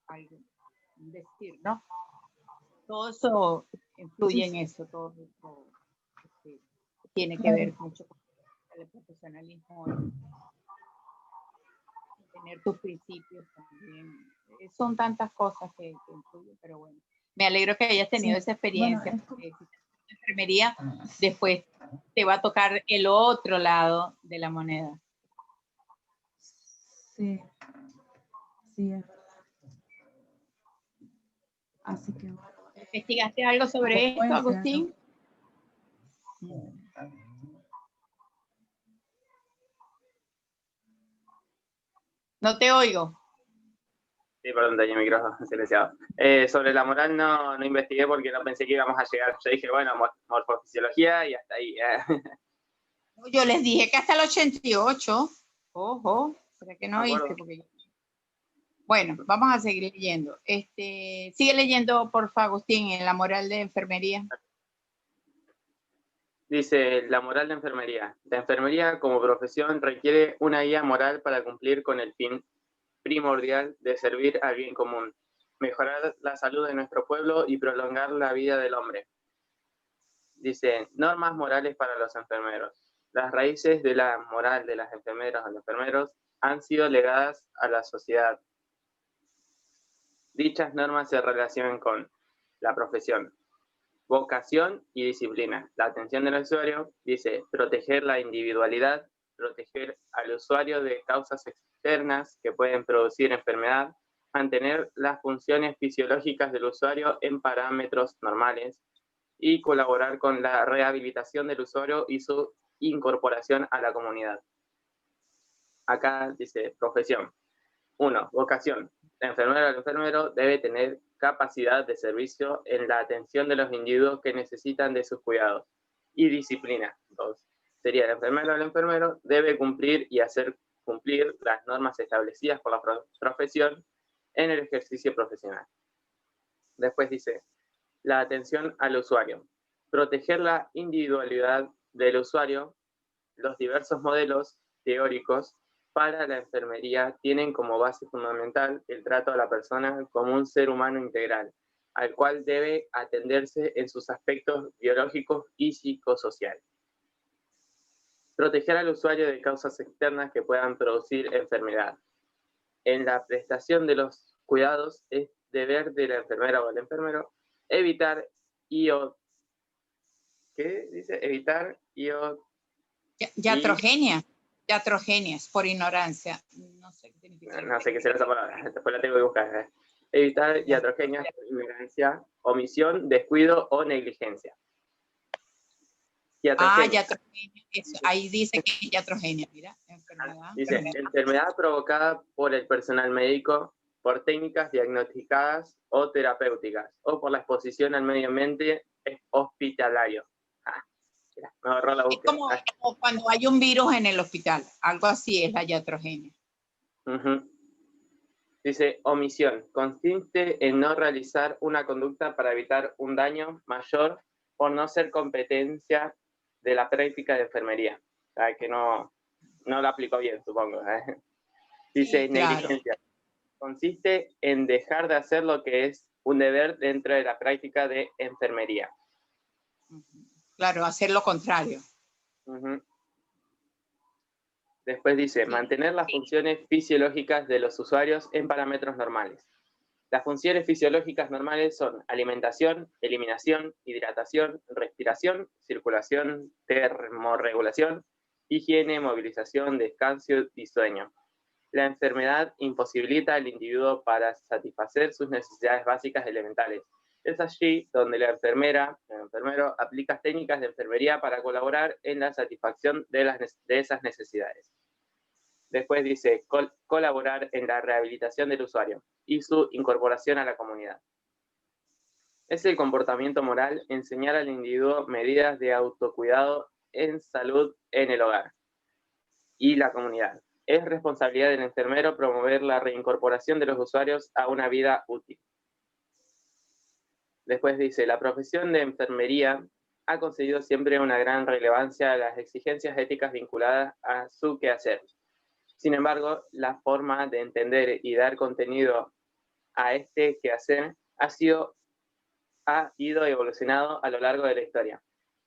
algo, decir, ¿no? Todo eso influye en eso, todo eso tiene que ver mucho con el profesionalismo y tener tus principios también. Son tantas cosas que influyen, pero bueno. Me alegro que hayas tenido esa experiencia, Bueno, porque si estás en enfermería, después te va a tocar el otro lado de la moneda. sí, sí, es verdad. Así que bueno. ¿Investigaste algo sobre esto, Agustín? No te oigo. Sí, perdón, tenía el micrófono silenciado. Sobre la moral no investigué porque no pensé que íbamos a llegar. Yo dije, bueno, morfofisiología y hasta ahí. Yo les dije que hasta el 88. Ojo, ¿será que no oíste? Porque... Bueno, vamos a seguir leyendo. Sigue leyendo, por favor, Agustín, en la moral de enfermería. Dice, la moral de enfermería. La enfermería como profesión requiere una guía moral para cumplir con el fin primordial de servir al bien común, mejorar la salud de nuestro pueblo y prolongar la vida del hombre. Dice, normas morales para los enfermeros. Las raíces de la moral de las enfermeras o los enfermeros han sido legadas a la sociedad. Dichas normas se relacionan con la profesión, vocación y disciplina. La atención del usuario dice proteger la individualidad, proteger al usuario de causas externas que pueden producir enfermedad, mantener las funciones fisiológicas del usuario en parámetros normales y colaborar con la rehabilitación del usuario y su incorporación a la comunidad. Acá dice profesión. 1. Vocación. La enfermera o el enfermero debe tener capacidad de servicio en la atención de los individuos que necesitan de sus cuidados. Y disciplina. 2. Sería el enfermero o el enfermero debe cumplir y hacer cumplir las normas establecidas por la profesión en el ejercicio profesional. Después dice, la atención al usuario. Proteger la individualidad del usuario. Los diversos modelos teóricos para la enfermería tienen como base fundamental el trato a la persona como un ser humano integral, al cual debe atenderse en sus aspectos biológicos y psicosociales. Proteger al usuario de causas externas que puedan producir enfermedad. En la prestación de los cuidados es deber de la enfermera o del enfermero evitar y o ¿qué dice? Evitar Iatrogenia. Iatrogenia, es por ignorancia. No sé qué significa. no sé qué será esa palabra, después la tengo que buscar. Evitar iatrogenias por ignorancia, omisión, descuido o negligencia. Iatrogenia. Iatrogenia. Eso, ahí dice que es iatrogenia, mira. Enfermedad. Dice, enfermedad provocada por el personal médico, por técnicas diagnosticadas o terapéuticas, o por la exposición al medio ambiente hospitalario. Me ahorró la Es búsqueda. como cuando hay un virus en el hospital, algo así es la iatrogenia. Dice, omisión. Consiste en no realizar una conducta para evitar un daño mayor por no ser competencia de la práctica de enfermería. O sea, que no la aplicó bien, supongo. Dice, Sí, claro. negligencia. Consiste en dejar de hacer lo que es un deber dentro de la práctica de enfermería. Claro, hacer lo contrario. Después dice, mantener las funciones fisiológicas de los usuarios en parámetros normales. Las funciones fisiológicas normales son alimentación, eliminación, hidratación, respiración, circulación, termorregulación, higiene, movilización, descanso y sueño. La enfermedad imposibilita al individuo para satisfacer sus necesidades básicas elementales. Es allí donde la enfermera, el enfermero, aplica técnicas de enfermería para colaborar en la satisfacción de esas necesidades. Después dice, colaborar en la rehabilitación del usuario y su incorporación a la comunidad. Es el comportamiento moral enseñar al individuo medidas de autocuidado en salud en el hogar y la comunidad. Es responsabilidad del enfermero promover la reincorporación de los usuarios a una vida útil. Después dice, la profesión de enfermería ha concedido siempre una gran relevancia a las exigencias éticas vinculadas a su quehacer. Sin embargo, la forma de entender y dar contenido a este quehacer ha ido evolucionando a lo largo de la historia.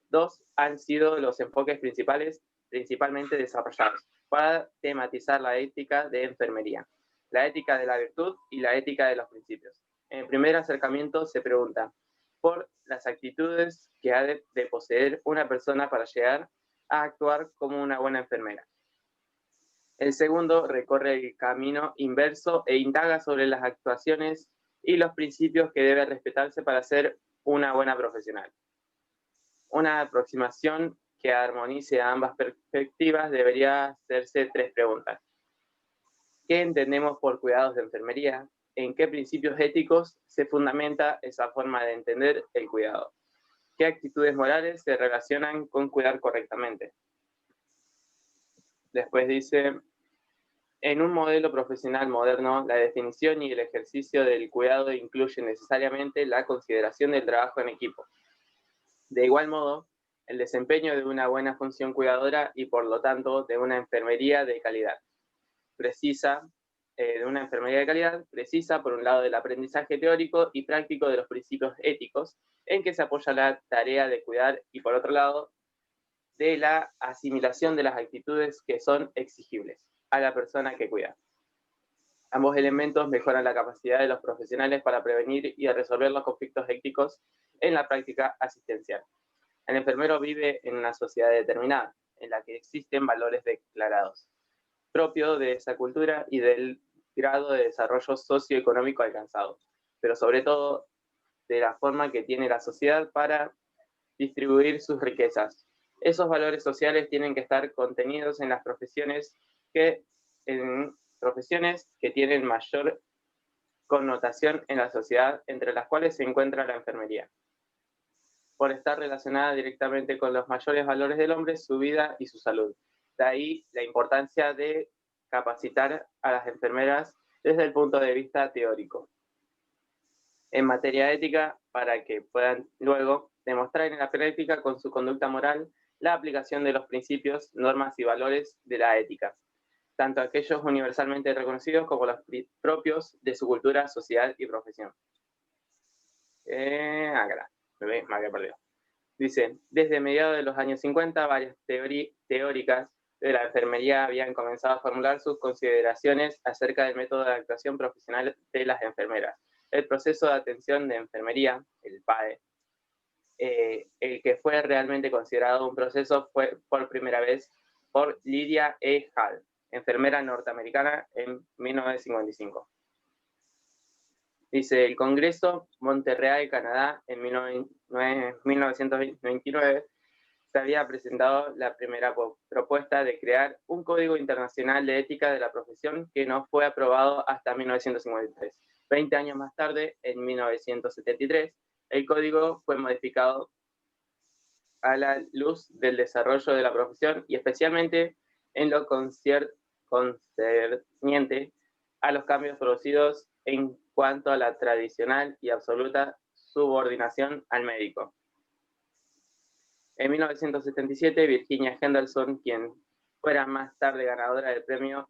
Dos han sido los enfoques principalmente desarrollados para tematizar la ética de enfermería: la ética de la virtud y la ética de los principios. En el primer acercamiento se pregunta por las actitudes que ha de poseer una persona para llegar a actuar como una buena enfermera. El segundo recorre el camino inverso e indaga sobre las actuaciones y los principios que debe respetarse para ser una buena profesional. Una aproximación que armonice ambas perspectivas debería hacerse tres preguntas. ¿Qué entendemos por cuidados de enfermería? ¿En qué principios éticos se fundamenta esa forma de entender el cuidado? ¿Qué actitudes morales se relacionan con cuidar correctamente? Después dice, en un modelo profesional moderno, la definición y el ejercicio del cuidado incluyen necesariamente la consideración del trabajo en equipo. De igual modo, el desempeño de una buena función cuidadora y, por lo tanto, de una enfermería de calidad. Precisa, por un lado, del aprendizaje teórico y práctico de los principios éticos en que se apoya la tarea de cuidar y, por otro lado, de la asimilación de las actitudes que son exigibles a la persona que cuida. Ambos elementos mejoran la capacidad de los profesionales para prevenir y resolver los conflictos éticos en la práctica asistencial. El enfermero vive en una sociedad determinada, en la que existen valores declarados, propio de esa cultura y del grado de desarrollo socioeconómico alcanzado, pero sobre todo de la forma que tiene la sociedad para distribuir sus riquezas. Esos valores sociales tienen que estar contenidos en las profesiones que tienen mayor connotación en la sociedad, entre las cuales se encuentra la enfermería, por estar relacionada directamente con los mayores valores del hombre, su vida y su salud. De ahí la importancia de capacitar a las enfermeras desde el punto de vista teórico en materia ética, para que puedan luego demostrar en la práctica con su conducta moral la aplicación de los principios, normas y valores de la ética, tanto aquellos universalmente reconocidos como los propios de su cultura, sociedad y profesión. Me había perdido. Dice, desde mediados de los años 50, varias teóricas de la enfermería habían comenzado a formular sus consideraciones acerca del método de actuación profesional de las enfermeras. El proceso de atención de enfermería, el PAE, el que fue realmente considerado un proceso fue por primera vez por Lydia E. Hall, enfermera norteamericana, en 1955. Dice, el Congreso Montreal, Canadá, en 1929, se había presentado la primera propuesta de crear un Código Internacional de Ética de la Profesión que no fue aprobado hasta 1953. 20 años más tarde, en 1973, el código fue modificado a la luz del desarrollo de la profesión y especialmente en lo concerniente a los cambios producidos en cuanto a la tradicional y absoluta subordinación al médico. En 1977, Virginia Henderson, quien fuera más tarde ganadora del premio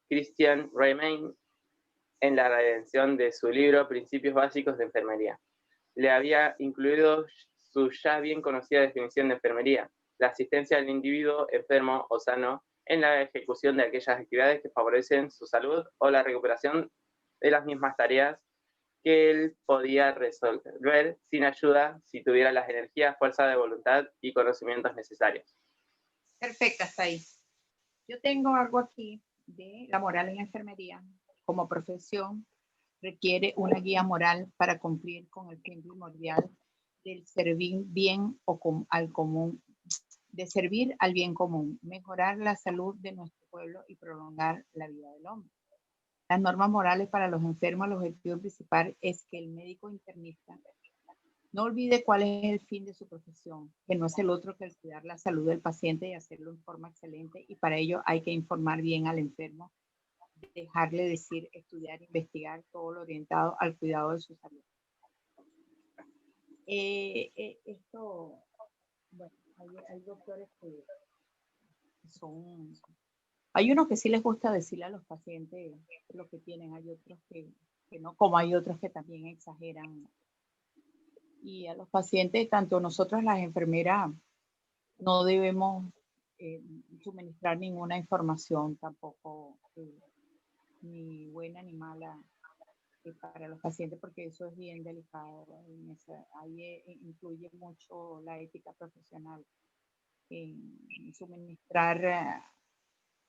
Christian Riemann en la redacción de su libro Principios Básicos de Enfermería, le había incluido su ya bien conocida definición de enfermería: la asistencia al individuo enfermo o sano en la ejecución de aquellas actividades que favorecen su salud o la recuperación de las mismas tareas que él podía resolver sin ayuda si tuviera las energías, fuerza de voluntad y conocimientos necesarios. Perfecto, hasta ahí. Yo tengo algo aquí de la moral en la enfermería. Como profesión, requiere una guía moral para cumplir con el fin primordial del servir bien al común, de servir al bien común, mejorar la salud de nuestro pueblo y prolongar la vida del hombre. Las normas morales para los enfermos, el objetivo principal es que el médico internista no olvide cuál es el fin de su profesión, que no es el otro que el cuidar la salud del paciente y hacerlo en forma excelente, y para ello hay que informar bien al enfermo, dejarle decir, estudiar, investigar, todo lo orientado al cuidado de su salud. Esto, bueno, hay doctores que son... Hay unos que sí les gusta decirle a los pacientes lo que tienen, hay otros que no, como hay otros que también exageran. Y a los pacientes, tanto nosotros las enfermeras, no debemos suministrar ninguna información tampoco, ni buena ni mala, para los pacientes, porque eso es bien delicado. Ahí incluye mucho la ética profesional. Suministrar,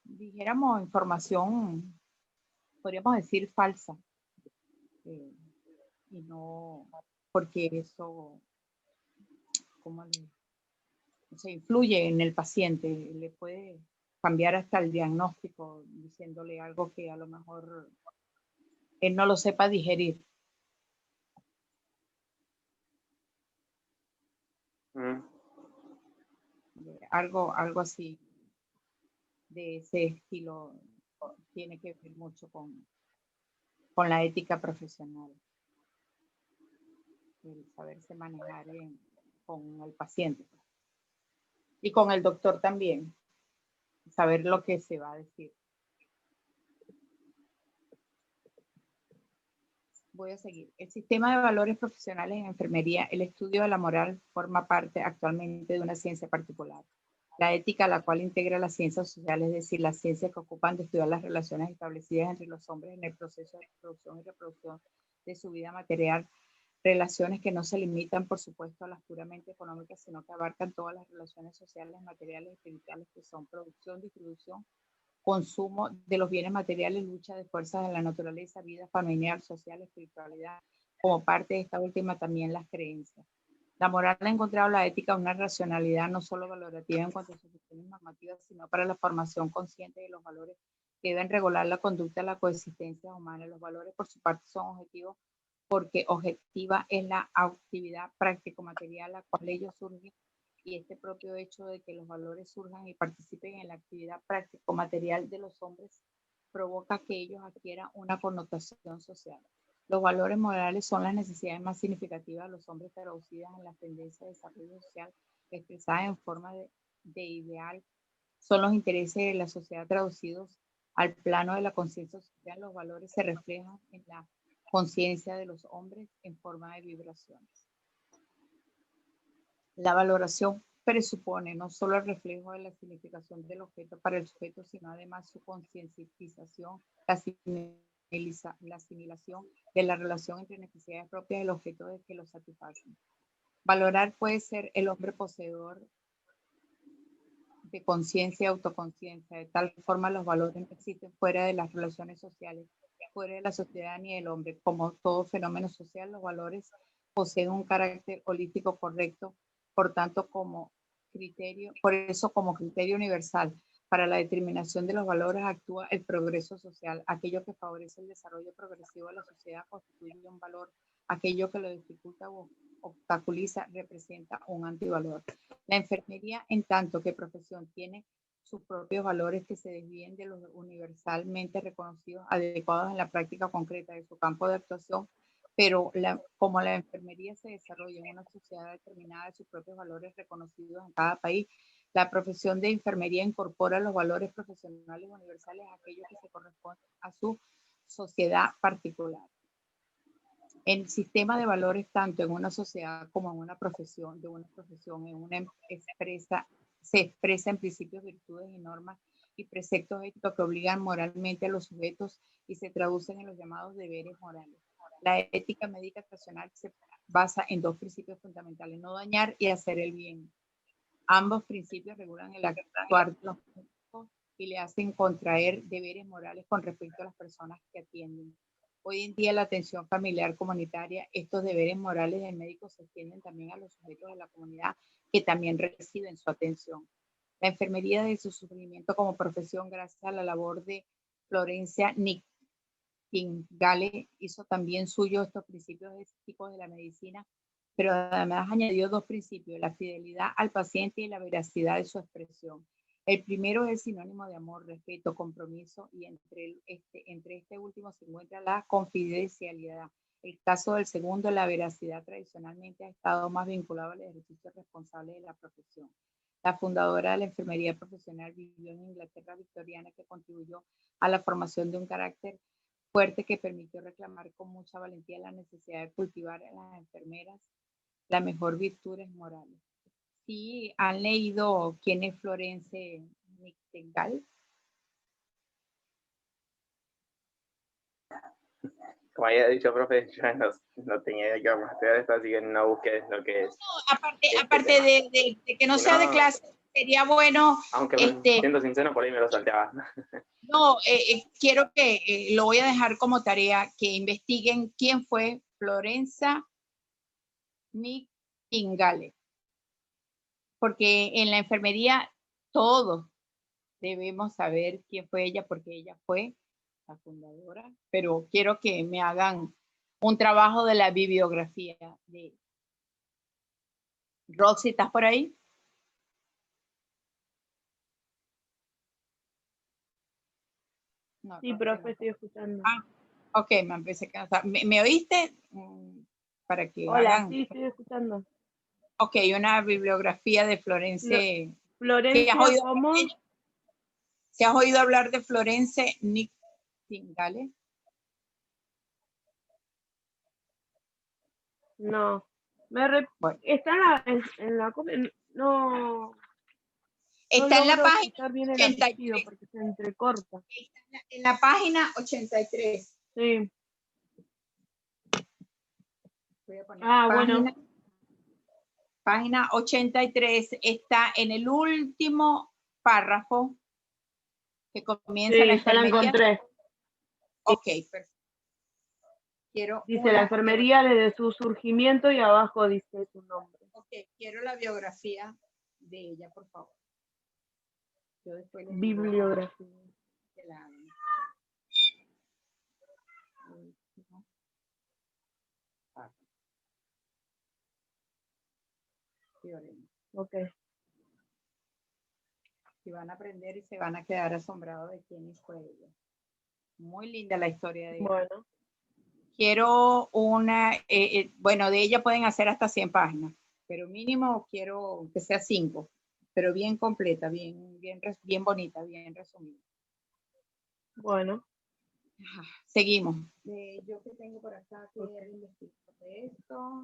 dijéramos, información, podríamos decir, falsa. Y no, porque eso, ¿cómo se influye en el paciente? Le puede cambiar hasta el diagnóstico diciéndole algo que a lo mejor él no lo sepa digerir. Algo así de ese estilo tiene que ver mucho con la ética profesional, el saberse manejar con el paciente y con el doctor también, saber lo que se va a decir. Voy a seguir. El sistema de valores profesionales en enfermería, el estudio de la moral forma parte actualmente de una ciencia particular. La ética, la cual integra las ciencias sociales, es decir, las ciencias que ocupan de estudiar las relaciones establecidas entre los hombres en el proceso de producción y reproducción de su vida material, relaciones que no se limitan, por supuesto, a las puramente económicas, sino que abarcan todas las relaciones sociales, materiales y espirituales, que son producción, distribución, consumo de los bienes materiales, lucha de fuerzas de la naturaleza, vida familiar, social, espiritualidad, como parte de esta última también las creencias. La moral ha encontrado la ética una racionalidad no solo valorativa en cuanto a sus cuestiones normativas, sino para la formación consciente de los valores que deben regular la conducta de la coexistencia humana. Los valores, por su parte, son objetivos porque objetiva es la actividad práctico-material a la cual ellos surgen, y este propio hecho de que los valores surjan y participen en la actividad práctico-material de los hombres provoca que ellos adquieran una connotación social. Los valores morales son las necesidades más significativas de los hombres, traducidas en las tendencias de desarrollo social expresadas en forma de ideal. Son los intereses de la sociedad traducidos al plano de la conciencia social. Los valores se reflejan en la conciencia de los hombres en forma de vibraciones. La valoración presupone no solo el reflejo de la significación del objeto para el sujeto, sino además su concientización, la asimilación de la relación entre necesidades propias del objeto de que lo satisfacen. Valorar puede ser el hombre poseedor de conciencia y autoconciencia. De tal forma, los valores no existen fuera de las relaciones sociales, fuera de la sociedad ni del hombre. Como todo fenómeno social, los valores poseen un carácter holístico correcto, por tanto, por eso como criterio universal para la determinación de los valores actúa el progreso social. Aquello que favorece el desarrollo progresivo de la sociedad constituye un valor. Aquello que lo dificulta o obstaculiza representa un antivalor. La enfermería, en tanto que profesión, tiene sus propios valores que se desvíen de los universalmente reconocidos, adecuados en la práctica concreta de su campo de actuación, pero como la enfermería se desarrolla en una sociedad determinada de sus propios valores reconocidos en cada país, la profesión de enfermería incorpora los valores profesionales universales a aquellos que se corresponden a su sociedad particular. El sistema de valores, tanto en una sociedad como en una profesión, se expresa en principios, virtudes y normas y preceptos éticos que obligan moralmente a los sujetos y se traducen en los llamados deberes morales. La ética médica tradicional se basa en dos principios fundamentales: no dañar y hacer el bien. Ambos principios regulan el actuar de los médicos y le hacen contraer deberes morales con respecto a las personas que atienden. Hoy en día, la atención familiar comunitaria, estos deberes morales del médico se extienden también a los sujetos de la comunidad que también reciben su atención. La enfermería, de su surgimiento como profesión, gracias a la labor de Florencia Nightingale, hizo también suyo estos principios éticos de la medicina, pero además añadió dos principios: la fidelidad al paciente y la veracidad de su expresión. El primero es sinónimo de amor, respeto, compromiso, y entre este último se encuentra la confidencialidad. El caso del segundo, la veracidad, tradicionalmente ha estado más vinculado al ejercicio responsable de la profesión. La fundadora de la enfermería profesional vivió en Inglaterra victoriana, que contribuyó a la formación de un carácter fuerte que permitió reclamar con mucha valentía la necesidad de cultivar en las enfermeras la mejor virtudes morales. ¿Sí han leído quién es Florence Nightingale? Como había dicho, profe, yo no tenía idea que vamos a estudiar esto, así que no busqué lo que es. Aparte de que no sea de clase, sería bueno. Aunque siendo sincero, por ahí me lo salteaba. No, quiero que lo voy a dejar como tarea, que investiguen quién fue Florence Nightingale, porque en la enfermería todos debemos saber quién fue ella, porque ella fue la fundadora, pero quiero que me hagan un trabajo de la bibliografía de Roxy. ¿Estás por ahí? No, Sí, Roxy, profe, no. estoy escuchando. Ok, me empecé a cansar. ¿Me oíste? Para que Hola, hagan. sí, estoy escuchando. Ok, una bibliografía de Florence. Florencia, ¿cómo? ¿Se has oído hablar de Florence Nightingale? No. Bueno. Está en la copia. No. Está en la página escuchar bien el 83. apellido porque se entrecorta. Está en la página 83. Sí. Voy a poner Bueno. Página 83 está en el último párrafo que comienza la Sí, ya la enfermería. encontré. Ok, perfecto. Dice la enfermería desde su surgimiento y abajo dice su nombre. Ok, quiero la biografía de ella, por favor. Yo después les Bibliografía. Ok. Y van a aprender y se van a quedar asombrados de quién fue ella. Muy linda la historia de ella. Bueno. Quiero bueno, de ella pueden hacer hasta 100 páginas, pero mínimo quiero que sea 5, pero bien completa, bien bonita, bien resumida. Bueno. Seguimos. Yo que tengo por acá que investigar de esto,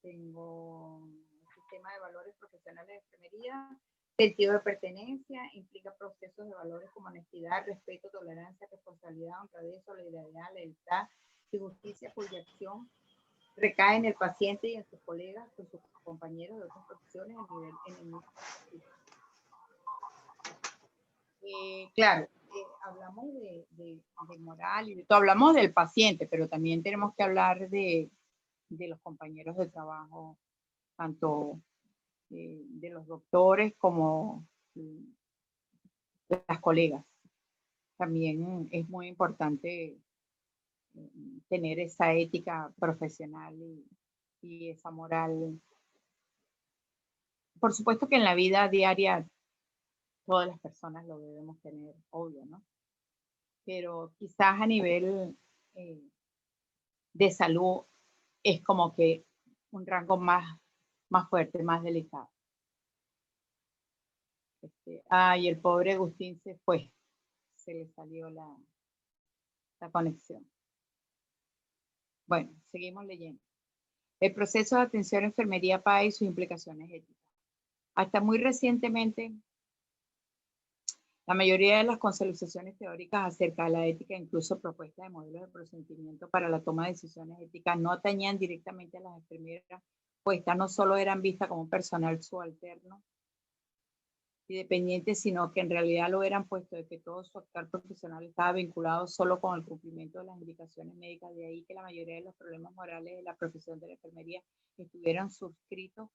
tengo el sistema de valores profesionales de enfermería. Sentido de pertenencia implica procesos de valores como honestidad, respeto, tolerancia, responsabilidad, honradez, solidaridad, lealtad y justicia, cuya acción recae en el paciente y en sus colegas, con sus compañeros de otras profesiones en el mismo sitio. Claro, hablamos de moral y de todo, hablamos del paciente, pero también tenemos que hablar de los compañeros de trabajo, tanto de los doctores como las colegas. También es muy importante tener esa ética profesional y esa moral. Por supuesto que en la vida diaria todas las personas lo debemos tener, obvio, ¿no? Pero quizás a nivel de salud es como que un rango más fuerte, más delicado. Ay, el pobre Agustín se fue, se le salió la conexión. Bueno, seguimos leyendo. El proceso de atención a enfermería PAE y sus implicaciones éticas. Hasta muy recientemente, la mayoría de las conceptualizaciones teóricas acerca de la ética, incluso propuestas de modelos de procedimiento para la toma de decisiones éticas, no atañían directamente a las enfermeras, pues estas no solo eran vistas como personal subalterno y dependiente, sino que en realidad lo eran, puesto de que todo su actuar profesional estaba vinculado solo con el cumplimiento de las indicaciones médicas. De ahí que la mayoría de los problemas morales de la profesión de la enfermería estuvieran suscritos.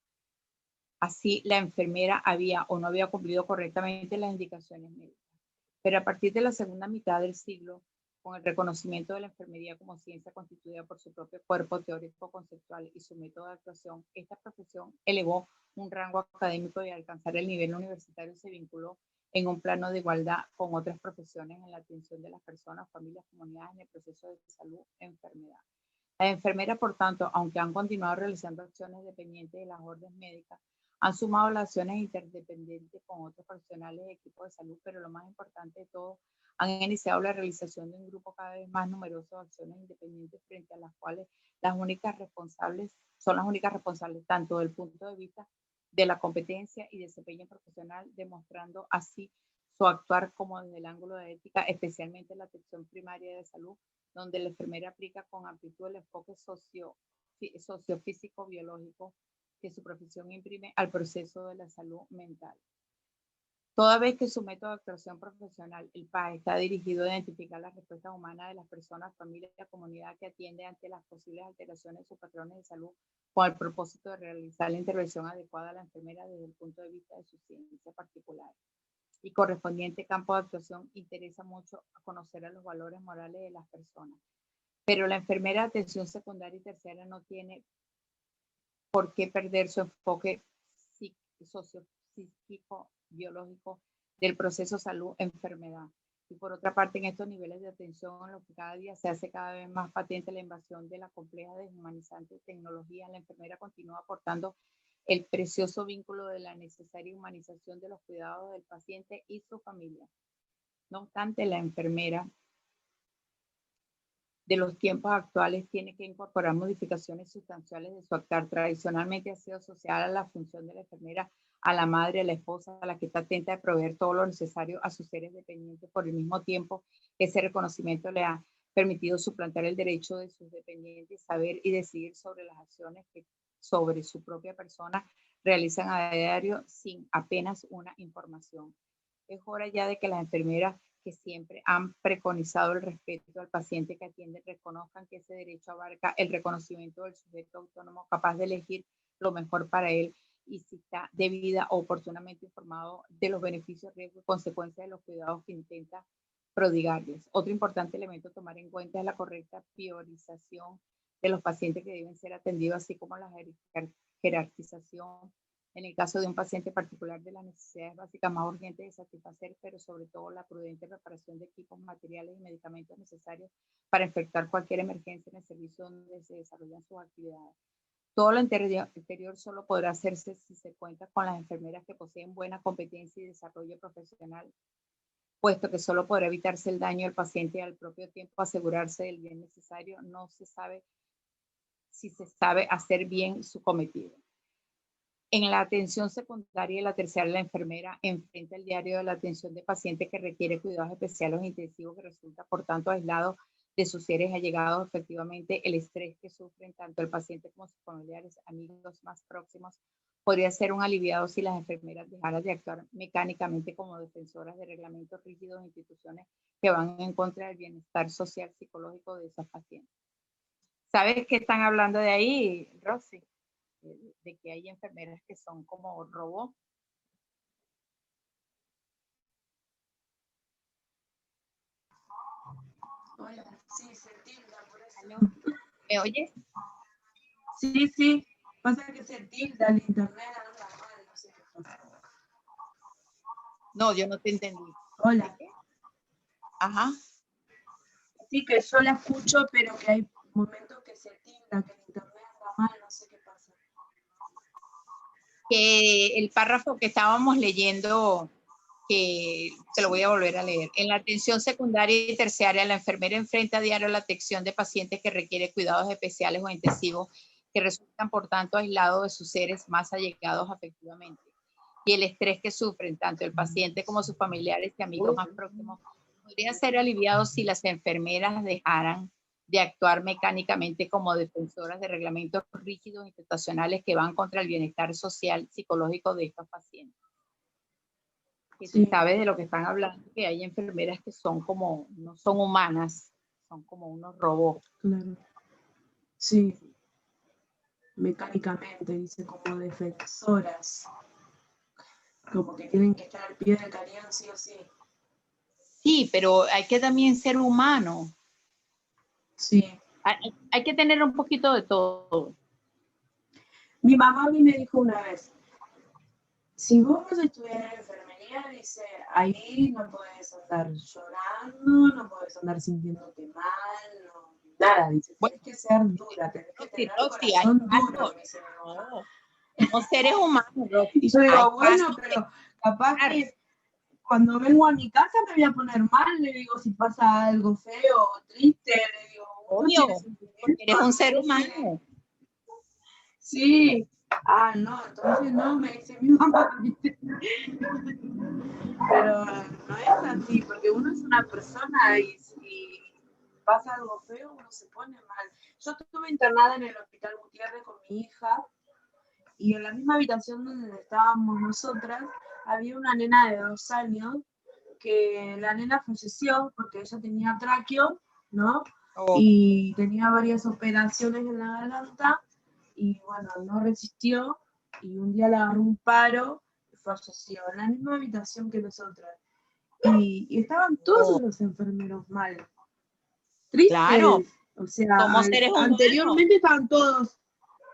Así la enfermera había o no había cumplido correctamente las indicaciones médicas. Pero a partir de la segunda mitad del siglo, con el reconocimiento de la enfermería como ciencia constituida por su propio cuerpo teórico conceptual y su método de actuación, esta profesión elevó un rango académico y al alcanzar el nivel universitario se vinculó en un plano de igualdad con otras profesiones en la atención de las personas, familias, comunidades en el proceso de salud, enfermedad. Las enfermeras, por tanto, aunque han continuado realizando acciones dependientes de las órdenes médicas, han sumado las acciones interdependientes con otros profesionales de equipos de salud, pero lo más importante de todo, han iniciado la realización de un grupo cada vez más numeroso de acciones independientes frente a las cuales las únicas responsables son las únicas responsables tanto del punto de vista de la competencia y desempeño profesional, demostrando así su actuar como desde el ángulo de ética, especialmente en la atención primaria de salud, donde la enfermera aplica con amplitud el enfoque sociofísico biológico que su profesión imprime al proceso de la salud mental. Toda vez que su método de actuación profesional, el PAE, está dirigido a identificar las respuestas humanas de las personas, familias y la comunidad que atiende ante las posibles alteraciones de sus patrones de salud con el propósito de realizar la intervención adecuada a la enfermera desde el punto de vista de su ciencia particular. Y correspondiente campo de actuación interesa mucho a conocer a los valores morales de las personas. Pero la enfermera de atención secundaria y terciaria no tiene por qué perder su enfoque sociopsíquico biológico del proceso salud-enfermedad. Y por otra parte, en estos niveles de atención, en lo que cada día se hace cada vez más patente la invasión de la compleja deshumanizante tecnología, la enfermera continúa aportando el precioso vínculo de la necesaria humanización de los cuidados del paciente y su familia. No obstante, la enfermera de los tiempos actuales tiene que incorporar modificaciones sustanciales de su actuar. Tradicionalmente ha sido asociada a la función de la enfermera a la madre, a la esposa, a la que está atenta de proveer todo lo necesario a sus seres dependientes. Por el mismo tiempo, ese reconocimiento le ha permitido suplantar el derecho de sus dependientes, saber y decidir sobre las acciones que sobre su propia persona realizan a diario sin apenas una información. Es hora ya de que las enfermeras que siempre han preconizado el respeto al paciente que atienden reconozcan que ese derecho abarca el reconocimiento del sujeto autónomo capaz de elegir lo mejor para él y si está debida o oportunamente informado de los beneficios, riesgos y consecuencias de los cuidados que intenta prodigarles. Otro importante elemento a tomar en cuenta es la correcta priorización de los pacientes que deben ser atendidos, así como la jerarquización en el caso de un paciente particular de las necesidades básicas más urgentes de satisfacer, pero sobre todo la prudente preparación de equipos, materiales y medicamentos necesarios para enfrentar cualquier emergencia en el servicio donde se desarrollan sus actividades. Todo lo anterior solo podrá hacerse si se cuenta con las enfermeras que poseen buena competencia y desarrollo profesional, puesto que solo podrá evitarse el daño al paciente y al propio tiempo asegurarse del bien necesario. No se sabe si se sabe hacer bien su cometido. En la atención secundaria y la terciaria, la enfermera enfrenta el diario de la atención de pacientes que requiere cuidados especiales o intensivos, que resulta por tanto aislado de sus seres allegados. Efectivamente, el estrés que sufren tanto el paciente como sus familiares, amigos más próximos, podría ser un aliviado si las enfermeras dejaran de actuar mecánicamente como defensoras de reglamentos rígidos e instituciones que van en contra del bienestar social psicológico de esos pacientes. ¿Sabes qué están hablando de ahí, Rosy? De que hay enfermeras que son como robots. Hola, sí, se tilda por eso. ¿Aló? ¿Me oyes? Sí, sí, pasa que se tilda el internet, anda mal, no sé qué pasa. No, yo no te entendí. Hola, Ajá. sí que yo la escucho, pero que hay momentos que se tilda, que el internet anda mal, no sé qué pasa. Que el párrafo que estábamos leyendo, que te lo voy a volver a leer. En la atención secundaria y terciaria, la enfermera enfrenta a diario la atención de pacientes que requieren cuidados especiales o intensivos, que resultan por tanto aislados de sus seres más allegados afectivamente. Y el estrés que sufren tanto el paciente como sus familiares y amigos más próximos podría ser aliviado si las enfermeras dejaran de actuar mecánicamente como defensoras de reglamentos rígidos institucionales que van contra el bienestar social psicológico de estos pacientes. Que Sí. tú sabes de lo que están hablando, que hay enfermeras que son como, no son humanas, son como unos robots. Claro. Sí, mecánicamente, dice, como defensoras, como que tienen que estar al pie del cañón sí o sí. Sí, pero hay que también ser humano. Sí. Hay que tener un poquito de todo. Mi mamá a mí me dijo una vez, si vos vas a estudiar enfermería, dice, ahí no podés andar llorando, no podés andar sintiéndote mal, no, nada, dice, Bueno, tenés que ser dura, tenés que tener el Rosy, hay corazón duro, algo. me dice mi mamá. No, somos seres humanos, Rosy. Y yo digo, Hay bueno, casos pero capaz de- que cuando vengo a mi casa me voy a poner mal, le digo, si pasa algo feo o triste, le digo, uno obvio, tiene porque sentimientos, eres un ser uno tiene- humano. Sí, ah, no, entonces no, me dice mi mamá, ¿viste? Pero no es así, porque uno es una persona y si pasa algo feo, uno se pone mal. Yo estuve internada en el Hospital Gutiérrez con mi hija y en la misma habitación donde estábamos nosotras había una nena de 2 años que la nena falleció porque ella tenía tráqueo, ¿no? Oh, Y tenía varias operaciones en la garganta y bueno, no resistió y un día le agarró un paro y falleció en la misma habitación que nosotras. Y estaban todos los enfermeros mal, tristes, claro, o sea, somos seres humanos. anteriormente estaban todos,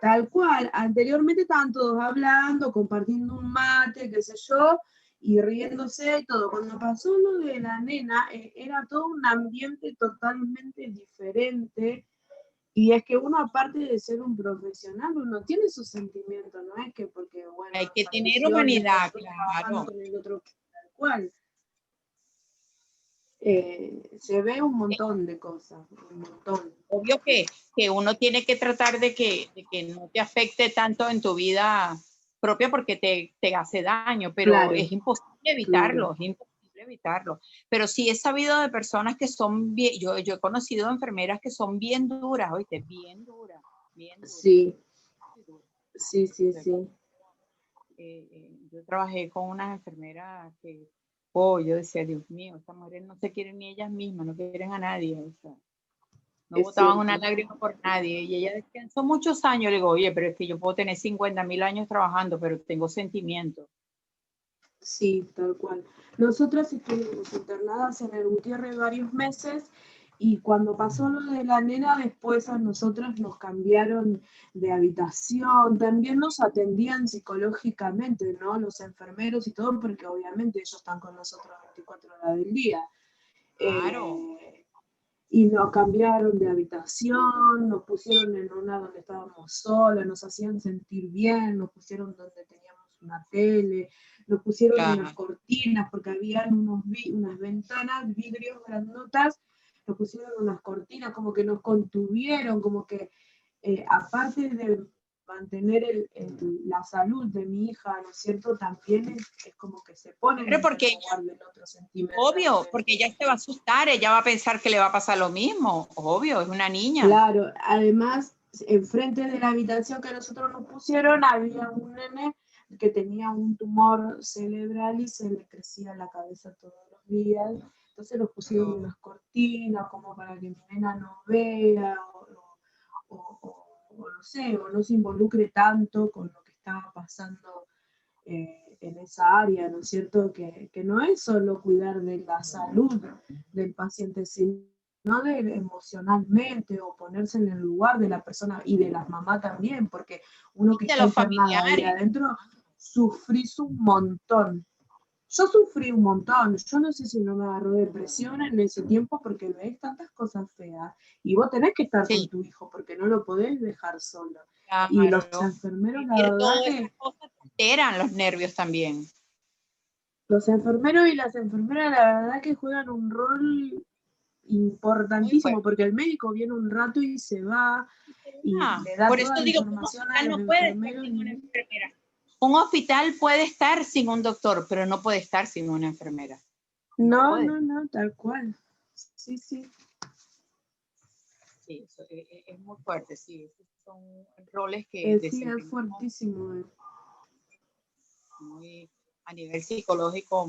tal cual, anteriormente estaban todos hablando, compartiendo un mate, qué sé yo, y riéndose y todo. Cuando pasó lo de la nena, era todo un ambiente totalmente diferente. Y es que uno, aparte de ser un profesional, uno tiene sus sentimientos, no es que porque, bueno, Hay que tener falleció y humanidad, estoy trabajando claro. con el otro tal cual. Se ve un montón de cosas, un montón. Obvio que uno tiene que tratar de que no te afecte tanto en tu vida propia porque te hace daño, pero Claro, es imposible evitarlo, es imposible evitarlo. Pero sí he sabido de personas que son bien, yo he conocido enfermeras que son bien duras, oíste, bien duras, bien duras. sí, Muy duras. sí, sí, sí. Yo trabajé con unas enfermeras que, oh, yo decía, Dios mío, estas mujeres no se quieren ni ellas mismas, no quieren a nadie, o sea, no Es botaban una cierto. lágrima por nadie. Y ella decía, son muchos años, le digo, oye, pero es que yo puedo tener 50.000 años trabajando, pero tengo sentimientos. Sí, tal cual. Nosotras estuvimos internadas en el Gutiérrez varios meses y cuando pasó lo de la nena, después a nosotras nos cambiaron de habitación, también nos atendían psicológicamente, ¿no? Los enfermeros y todo, porque obviamente ellos están con nosotros 24 horas del día. Claro. Y nos cambiaron de habitación, nos pusieron en una donde estábamos solas, nos hacían sentir bien, nos pusieron donde teníamos una tele, nos pusieron Claro. unas cortinas, porque había unas ventanas, vidrios grandotas, nos pusieron unas cortinas, como que nos contuvieron, como que aparte de mantener la salud de mi hija, ¿no es cierto? También es como que se pone Pero en porque el lugar del otro sentimental. obvio, porque ella se va a asustar, ella va a pensar que le va a pasar lo mismo, obvio, es una niña. Claro, además, enfrente de la habitación que nosotros nos pusieron había un nene que tenía un tumor cerebral y se le crecía la cabeza todos los días. Entonces nos pusieron unas cortinas como para que mi nena no vea o no sé, o no se involucre tanto con lo que estaba pasando en esa área, ¿no es cierto? Que no es solo cuidar de la salud del paciente, sino emocionalmente o ponerse en el lugar de la persona y de la mamá también, porque uno que De está los internado ahí familiares. adentro, sufrís un montón. Yo sufrí un montón, yo no sé si no me agarró depresión en ese tiempo porque ves tantas cosas feas y vos tenés que estar con Sí, tu hijo porque no lo podés dejar solo. Y los claro. enfermeros, la Y verdad todas que esas cosas alteran los nervios también. los enfermeros y las enfermeras, la verdad que juegan un rol Muy importantísimo fuerte. porque el médico viene un rato y se va y le da Por toda eso la digo, un información a hospital los no puede estar enfermeros. sin una enfermera. Un hospital puede estar sin un doctor, pero no puede estar sin una enfermera. No, puede. no, no, tal cual. Sí, sí. Sí, eso es muy fuerte, sí. Esos son roles que Sí, es desempeñamos fuertísimo. muy, a nivel psicológico,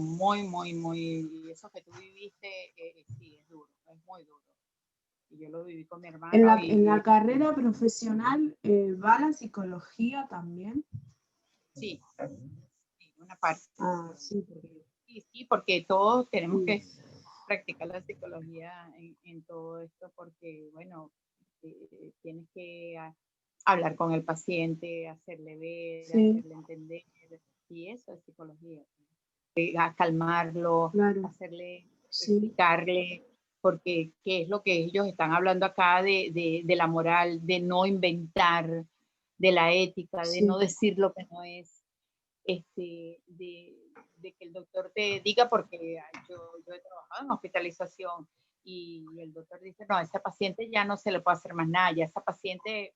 y eso que tú viviste, sí, es duro, es muy duro. Y yo lo viví con mi hermano En la carrera profesional va la psicología también. sí, sí, una parte. Ah, sí, Sí, porque todos tenemos sí. que practicar la psicología en todo esto, porque, bueno, tienes que hablar con el paciente, hacerle ver, Sí, hacerle entender, y eso es psicología. A calmarlo, claro. hacerle, Sí, explicarle, porque qué es lo que ellos están hablando acá de la moral, de no inventar, de la ética, de no sí, decir lo que no es, de que el doctor te diga, porque yo he trabajado en hospitalización y el doctor dice, no, a esa paciente ya no se le puede hacer más nada, ya esa paciente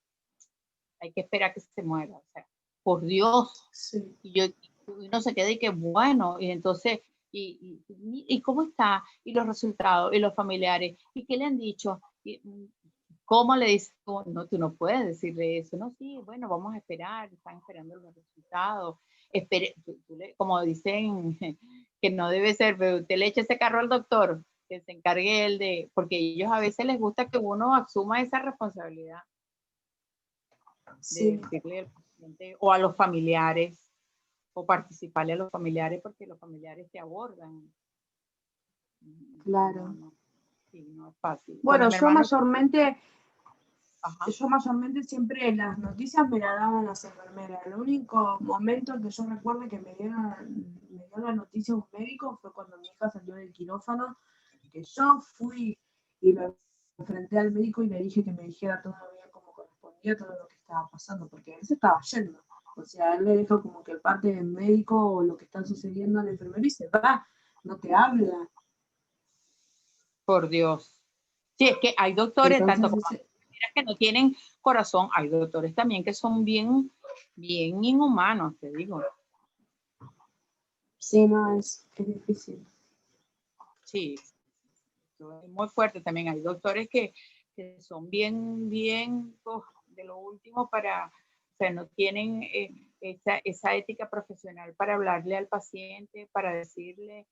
hay que esperar que se muera, o sea, por Dios. sí. Y uno se queda y que bueno, y entonces, y cómo está, y los resultados, y los familiares, y qué le han dicho, y, ¿cómo le dices? No, tú no puedes decirle eso, no, sí, bueno, vamos a esperar, están esperando los resultados, como dicen, que no debe ser, pero usted le echa ese carro al doctor, que se encargue él de, porque ellos a veces les gusta que uno asuma esa responsabilidad Sí, de decirle al paciente o a los familiares o participarle a los familiares porque los familiares te abordan. claro. No, sí, no es fácil. Cuando Bueno, mi hermano, ajá, yo mayormente siempre las noticias me las daban las enfermeras. El único momento que yo recuerdo que me dio la noticia un médico fue cuando mi hija salió del quirófano, que yo fui y me enfrenté al médico y le dije que me dijera todavía cómo correspondía todo lo que estaba pasando, porque él se estaba yendo. O sea, él le dijo como que parte del médico o lo que está sucediendo al enfermero y se va, no te habla. por Dios. Sí, es que hay doctores, tanto como Entonces, enfermeras que no tienen corazón, hay doctores también que son bien, bien inhumanos, te digo. sí, no, es difícil. Sí, es muy fuerte también. Hay doctores que son bien, bien de lo último para, o sea, no tienen esa ética profesional para hablarle al paciente, para decirle,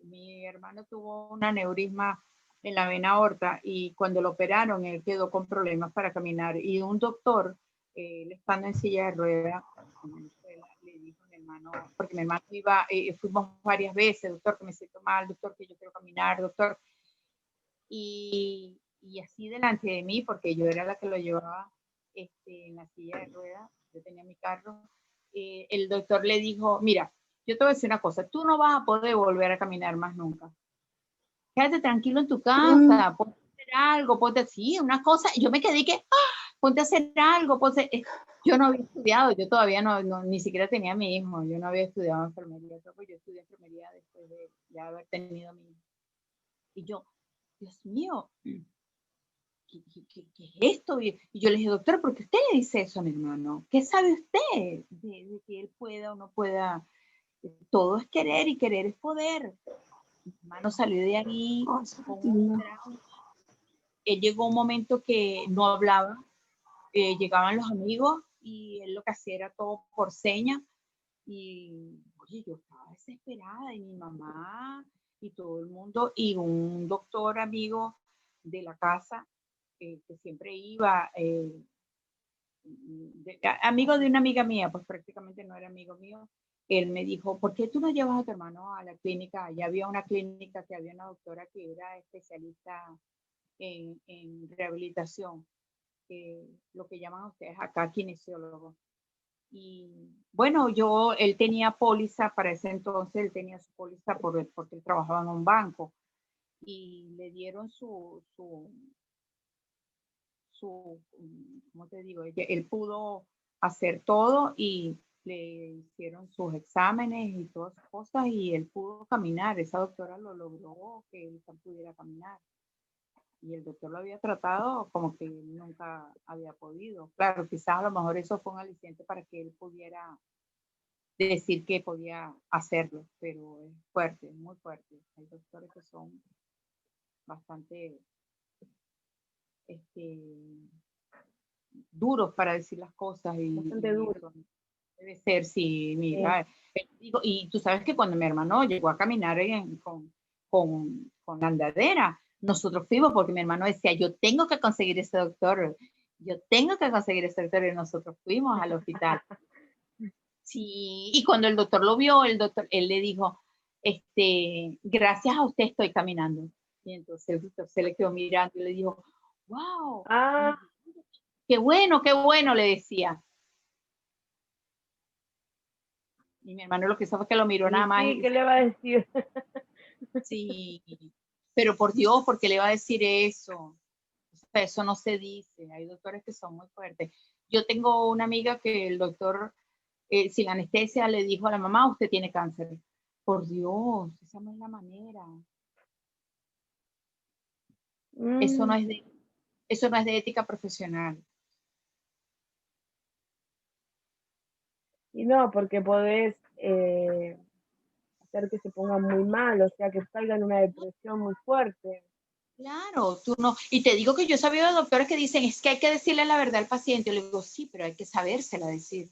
mi hermano tuvo un aneurisma en la vena aorta y cuando lo operaron él quedó con problemas para caminar y un doctor, él estando en silla de ruedas, en Venezuela, le dijo a mi hermano, porque mi hermano iba, fuimos varias veces, doctor, que me siento mal, doctor, que yo quiero caminar, doctor, y así delante de mí, porque yo era la que lo llevaba en la silla de ruedas, yo tenía mi carro, el doctor le dijo, mira, yo te voy a decir una cosa, tú no vas a poder volver a caminar más nunca. Quédate tranquilo en tu casa, ponte a hacer algo, ponte así, una cosa. Y yo me quedé que, ponte a hacer algo, ponte. Yo no había estudiado, yo todavía ni siquiera tenía a mi hijo, yo no había estudiado enfermería, pues yo estudié enfermería después de haber tenido a mi hijo. Y yo, Dios mío, ¿qué es esto? Y yo le dije, doctora, ¿por qué usted le dice eso a mi hermano? ¿Qué sabe usted de que él pueda o no pueda? Todo es querer y querer es poder. Mi hermano salió de ahí Oh, eso con es un lindo. trauma. Él llegó a un momento que no hablaba, llegaban los amigos y él lo que hacía era todo por señas. Y oye, yo estaba desesperada y mi mamá y todo el mundo y un doctor amigo de la casa que siempre iba, amigo de una amiga mía, pues prácticamente no era amigo mío, él me dijo, ¿por qué tú no llevas a tu hermano a la clínica? Ya había una clínica que había una doctora que era especialista en rehabilitación, lo que llaman ustedes acá kinesiólogo. Y bueno, él tenía póliza para ese entonces, él tenía su póliza porque él trabajaba en un banco y le dieron ¿cómo te digo? Él pudo hacer todo y le hicieron sus exámenes y todas sus cosas y él pudo caminar. Esa doctora lo logró que él pudiera caminar. Y el doctor lo había tratado como que él nunca había podido. Claro, quizás a lo mejor eso fue un aliciente para que él pudiera decir que podía hacerlo, pero es fuerte, muy fuerte. Hay doctores que son bastante duros para decir las cosas Bastante duro. eso debe ser, sí, mira. Y tú sabes que cuando mi hermano llegó a caminar con andadera, nosotros fuimos porque mi hermano decía, yo tengo que conseguir ese doctor, yo tengo que conseguir ese doctor y nosotros fuimos al hospital. Sí, y cuando el doctor lo vio, él le dijo, gracias a usted estoy caminando. Y entonces el doctor se le quedó mirando y le dijo, wow, Ah, qué bueno, le decía. Y mi hermano lo que hizo fue que lo miró nada y más. sí, ¿qué le va a decir? Sí, pero por Dios, ¿por qué le va a decir eso? O sea, eso no se dice. Hay doctores que son muy fuertes. Yo tengo una amiga que el doctor, sin anestesia, le dijo a la mamá, usted tiene cáncer. Por Dios, esa no es la manera. Eso no Mm, es eso no es de ética profesional. y no, porque podés hacer que se ponga muy mal, o sea, que caiga en una depresión muy fuerte. Claro, tú no. Y te digo que yo he sabido de doctores que dicen, es que hay que decirle la verdad al paciente. Yo le digo, sí, pero hay que sabérsela decir.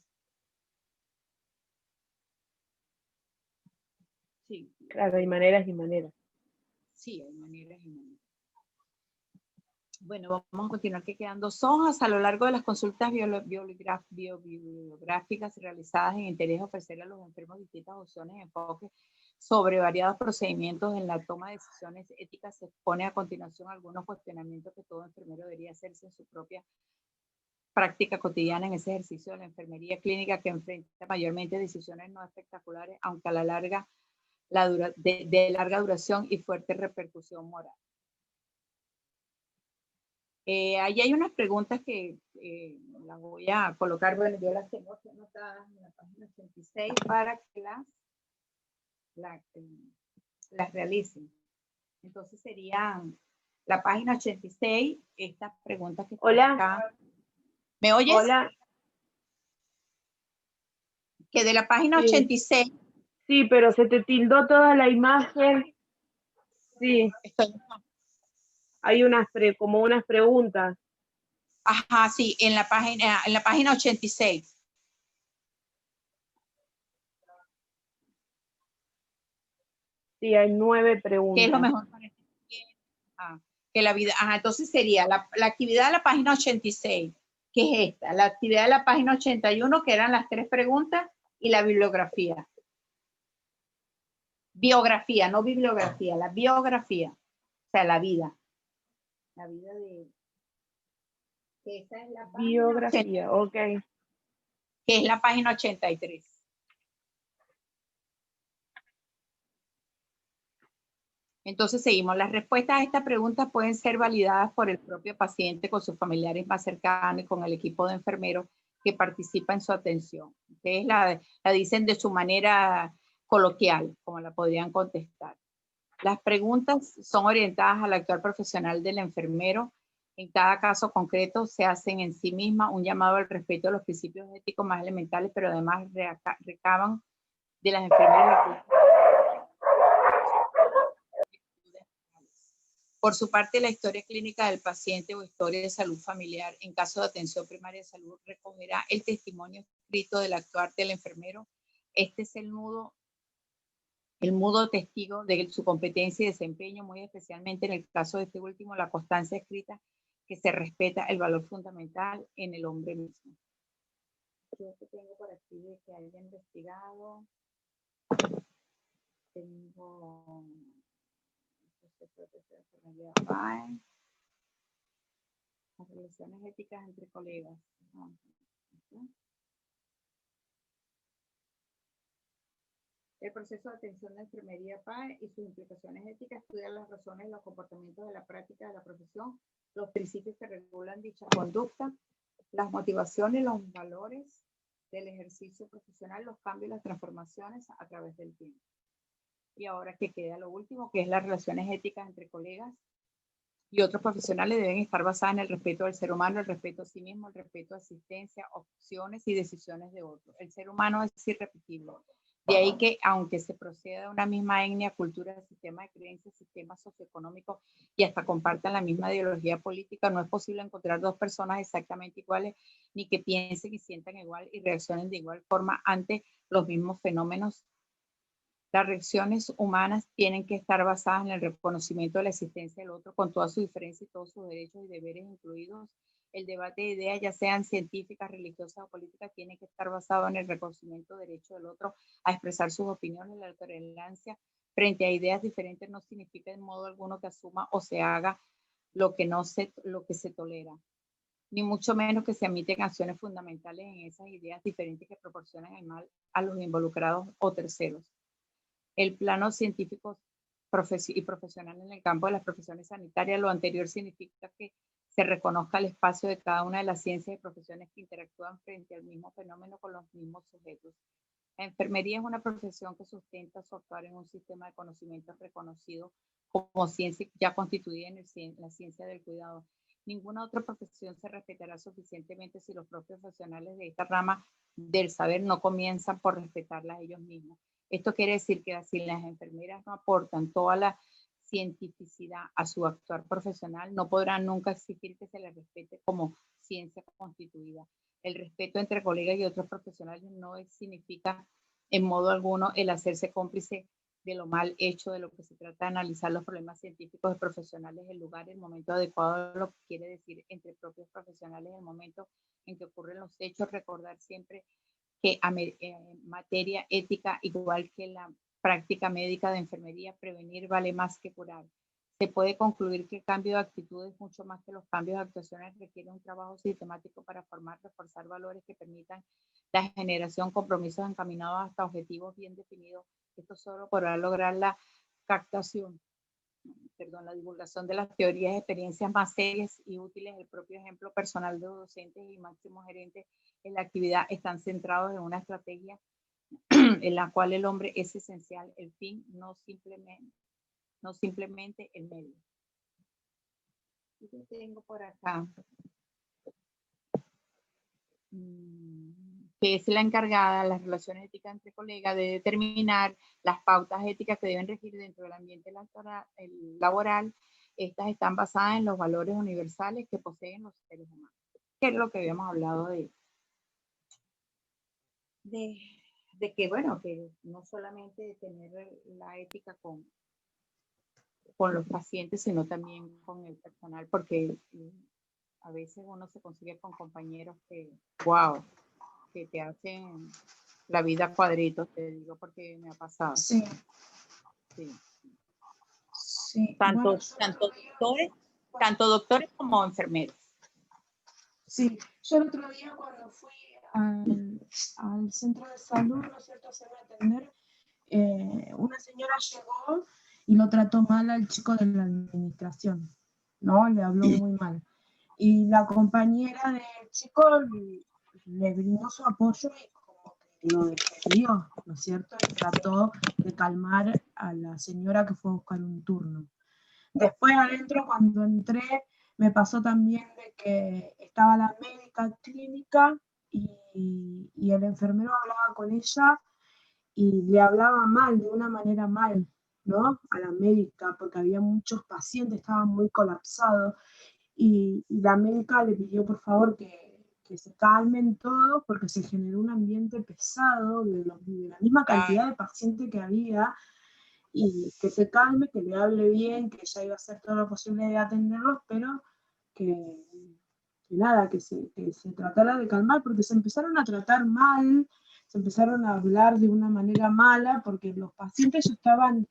Sí, Claro, hay maneras y maneras. sí, hay maneras y maneras. Bueno, vamos a continuar, que quedan 2 hojas. A lo largo de las consultas bibliográficas realizadas en interés de ofrecerle a los enfermos distintas opciones de enfoque sobre variados procedimientos en la toma de decisiones éticas, se expone a continuación algunos cuestionamientos que todo enfermero debería hacerse en su propia práctica cotidiana en ese ejercicio de la enfermería clínica que enfrenta mayormente decisiones no espectaculares, aunque a la larga, de larga duración y fuerte repercusión moral. Ahí hay unas preguntas que las voy a colocar, bueno, yo las tengo aquí anotadas en la página 86 para que las realicen. Entonces serían la página 86, estas preguntas que están Hola, acá. ¿Me oyes? hola. Que de la página Sí, 86, sí, pero se te tildó toda la imagen. Sí, estoy, hay como unas preguntas. ajá, sí, en la página 86. Sí, hay 9 ¿Qué es lo preguntas. mejor para ti? Que la vida, ajá, entonces sería la actividad de la página 86, que es esta, la actividad de la página 81, que eran las 3 preguntas, y la bibliografía. Biografía, no bibliografía, la biografía, o sea, la vida. La vida de... Que esta es la página 80, Biografía, ok. que es la página 83. Entonces seguimos. Las respuestas a estas preguntas pueden ser validadas por el propio paciente, con sus familiares más cercanos y con el equipo de enfermeros que participa en su atención. Ustedes la dicen de su manera coloquial, como la podrían contestar. Las preguntas son orientadas al actuar profesional del enfermero En cada caso concreto se hacen en sí misma un llamado al respeto de los principios éticos más elementales, pero además recaban de las enfermeras. Por su parte, la historia clínica del paciente o historia de salud familiar en caso de atención primaria de salud recogerá el testimonio escrito del actuar del enfermero. Este es el mudo testigo de su competencia y desempeño, muy especialmente en el caso de este último, la constancia escrita que se respeta el valor fundamental en el hombre mismo. Yo que tengo por aquí de que haya investigado, tengo las relaciones éticas entre colegas. El proceso de atención de enfermería PAE y sus implicaciones éticas estudia las razones y los comportamientos de la práctica de la profesión, los principios que regulan dicha conducta, las motivaciones, los valores del ejercicio profesional, los cambios y las transformaciones a través del tiempo. Y ahora que queda lo último, que es las relaciones éticas entre colegas y otros profesionales deben estar basadas en el respeto del ser humano, el respeto a sí mismo, el respeto a asistencia, opciones y decisiones de otros. El ser humano es irrepetible. De ahí que, aunque se proceda de una misma etnia, cultura, sistema de creencias, sistema socioeconómico y hasta compartan la misma ideología política, no es posible encontrar dos personas exactamente iguales, ni que piensen y sientan igual y reaccionen de igual forma ante los mismos fenómenos. Las reacciones humanas tienen que estar basadas en el reconocimiento de la existencia del otro con todas sus diferencias y todos sus derechos y deberes incluidos. El debate de ideas, ya sean científicas, religiosas o políticas, tiene que estar basado en el reconocimiento del derecho del otro a expresar sus opiniones. La tolerancia frente a ideas diferentes no significa en modo alguno que asuma o se haga lo que se tolera, ni mucho menos que se admiten acciones fundamentales en esas ideas diferentes que proporcionan el mal a los involucrados o terceros. El plano científico y profesional en el campo de las profesiones sanitarias, lo anterior significa que se reconozca el espacio de cada una de las ciencias y profesiones que interactúan frente al mismo fenómeno con los mismos sujetos. La enfermería es una profesión que sustenta su actuar en un sistema de conocimientos reconocido como ciencia ya constituida en la ciencia del cuidado. Ninguna otra profesión se respetará suficientemente si los propios profesionales de esta rama del saber no comienzan por respetarla a ellos mismos. Esto quiere decir que si las enfermeras no aportan toda la cientificidad a su actuar profesional, no podrán nunca exigir que se les respete como ciencia constituida. El respeto entre colegas y otros profesionales no significa en modo alguno el hacerse cómplice de lo mal hecho. De lo que se trata de analizar los problemas científicos y profesionales, el lugar, el momento adecuado, lo que quiere decir entre propios profesionales, el momento en que ocurren los hechos, recordar siempre que en materia ética, igual que la práctica médica de enfermería, prevenir vale más que curar. Se puede concluir que el cambio de actitudes, mucho más que los cambios de actuaciones, requiere un trabajo sistemático para formar, reforzar valores que permitan la generación, compromisos encaminados hasta objetivos bien definidos. Esto solo podrá lograr la la divulgación de las teorías y experiencias más serias y útiles. El propio ejemplo personal de docentes y máximos gerentes en la actividad están centrados en una estrategia en la cual el hombre es esencial, el fin, no simplemente el medio. Y yo tengo por acá, que es la encargada de las relaciones éticas entre colegas de determinar las pautas éticas que deben regir dentro del ambiente laboral. Estas están basadas en los valores universales que poseen los seres humanos, que es lo que habíamos hablado de que, bueno, que no solamente de tener la ética con los pacientes, sino también con el personal, porque a veces uno se consigue con compañeros que, wow, que te hacen la vida cuadritos, te digo porque me ha pasado. Sí. Sí. Sí. Tanto, Bueno, tanto doctores como enfermeros. Sí, yo el otro día cuando fui al centro de salud, ¿no es cierto?, a hacerme atender, una señora llegó y lo trató mal al chico de la administración, ¿no? Le habló muy mal. Y la compañera del chico le brindó su apoyo y como que lo defendió, ¿no es cierto? Y trató de calmar a la señora que fue a buscar un turno. Después adentro, cuando entré, Me pasó también de que estaba la médica clínica y el enfermero hablaba con ella y le hablaba mal, de una manera mal, ¿no? A la médica, porque había muchos pacientes, estaban muy colapsados. Y la médica le pidió por favor que se calmen todos porque se generó un ambiente pesado de la misma cantidad de pacientes que había, y que se calme, que le hable bien, que ella iba a hacer todo lo posible de atenderlos, pero que nada, que se tratara de calmar, porque se empezaron a tratar mal, se empezaron a hablar de una manera mala, porque los pacientes ya estaban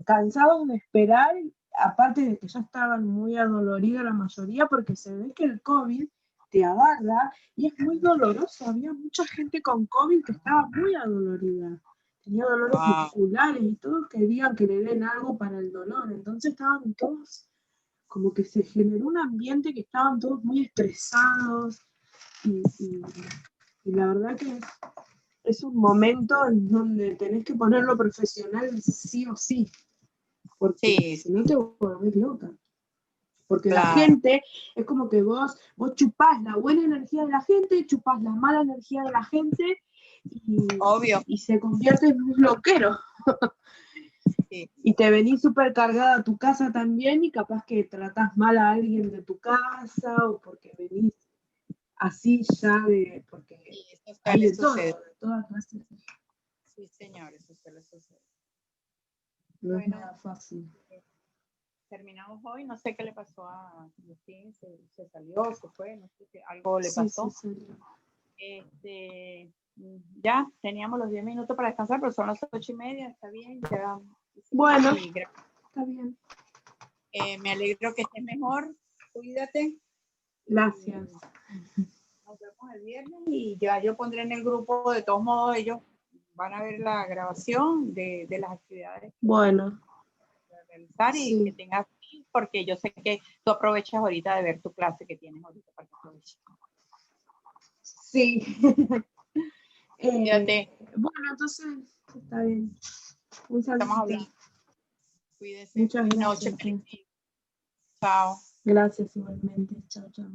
cansados de esperar, aparte de que ya estaban muy adoloridos la mayoría, porque se ve que el COVID te agarra y es muy doloroso. Había mucha gente con COVID que estaba muy adolorida, tenía dolores musculares y todos querían que le den algo para el dolor. Entonces estaban todos, como que se generó un ambiente que estaban todos muy estresados y la verdad que es un momento en donde tenés que ponerlo profesional sí o sí, porque Sí, si no te volvés loca. Porque la claro. gente, es como que vos chupás la buena energía de la gente, chupás la mala energía de la gente Obvio. y se convierte en un loquero. Sí. Y te venís súper cargada a tu casa también y capaz que tratás mal a alguien de tu casa o porque venís así ya de, porque Sí, eso hay suele de todo, suceder. de todas clases. Sí, señor, eso suele suceder. No es Bueno, nada fácil. terminamos hoy. No sé qué le pasó a Agustín, se salió, se fue, no sé si algo le Sí, pasó. sí, sí. Ya teníamos los 10 minutos para descansar, pero son las 8:30, está bien. Ya, Bueno, y está bien. me alegro que estés mejor, cuídate. Gracias. Nos vemos el viernes y ya yo pondré en el grupo, de todos modos ellos van a ver la grabación de las actividades que Bueno, van a realizar y sí. que tengas, porque yo sé que tú aprovechas ahorita de ver tu clase que tienes ahorita para que aproveches. Sí. Cuídate, Bueno, entonces está bien. Un estamos saludo. hablando. Cuídese, Muchas feliz noche, gracias. feliz día. Chao. Gracias igualmente. Chao, chao.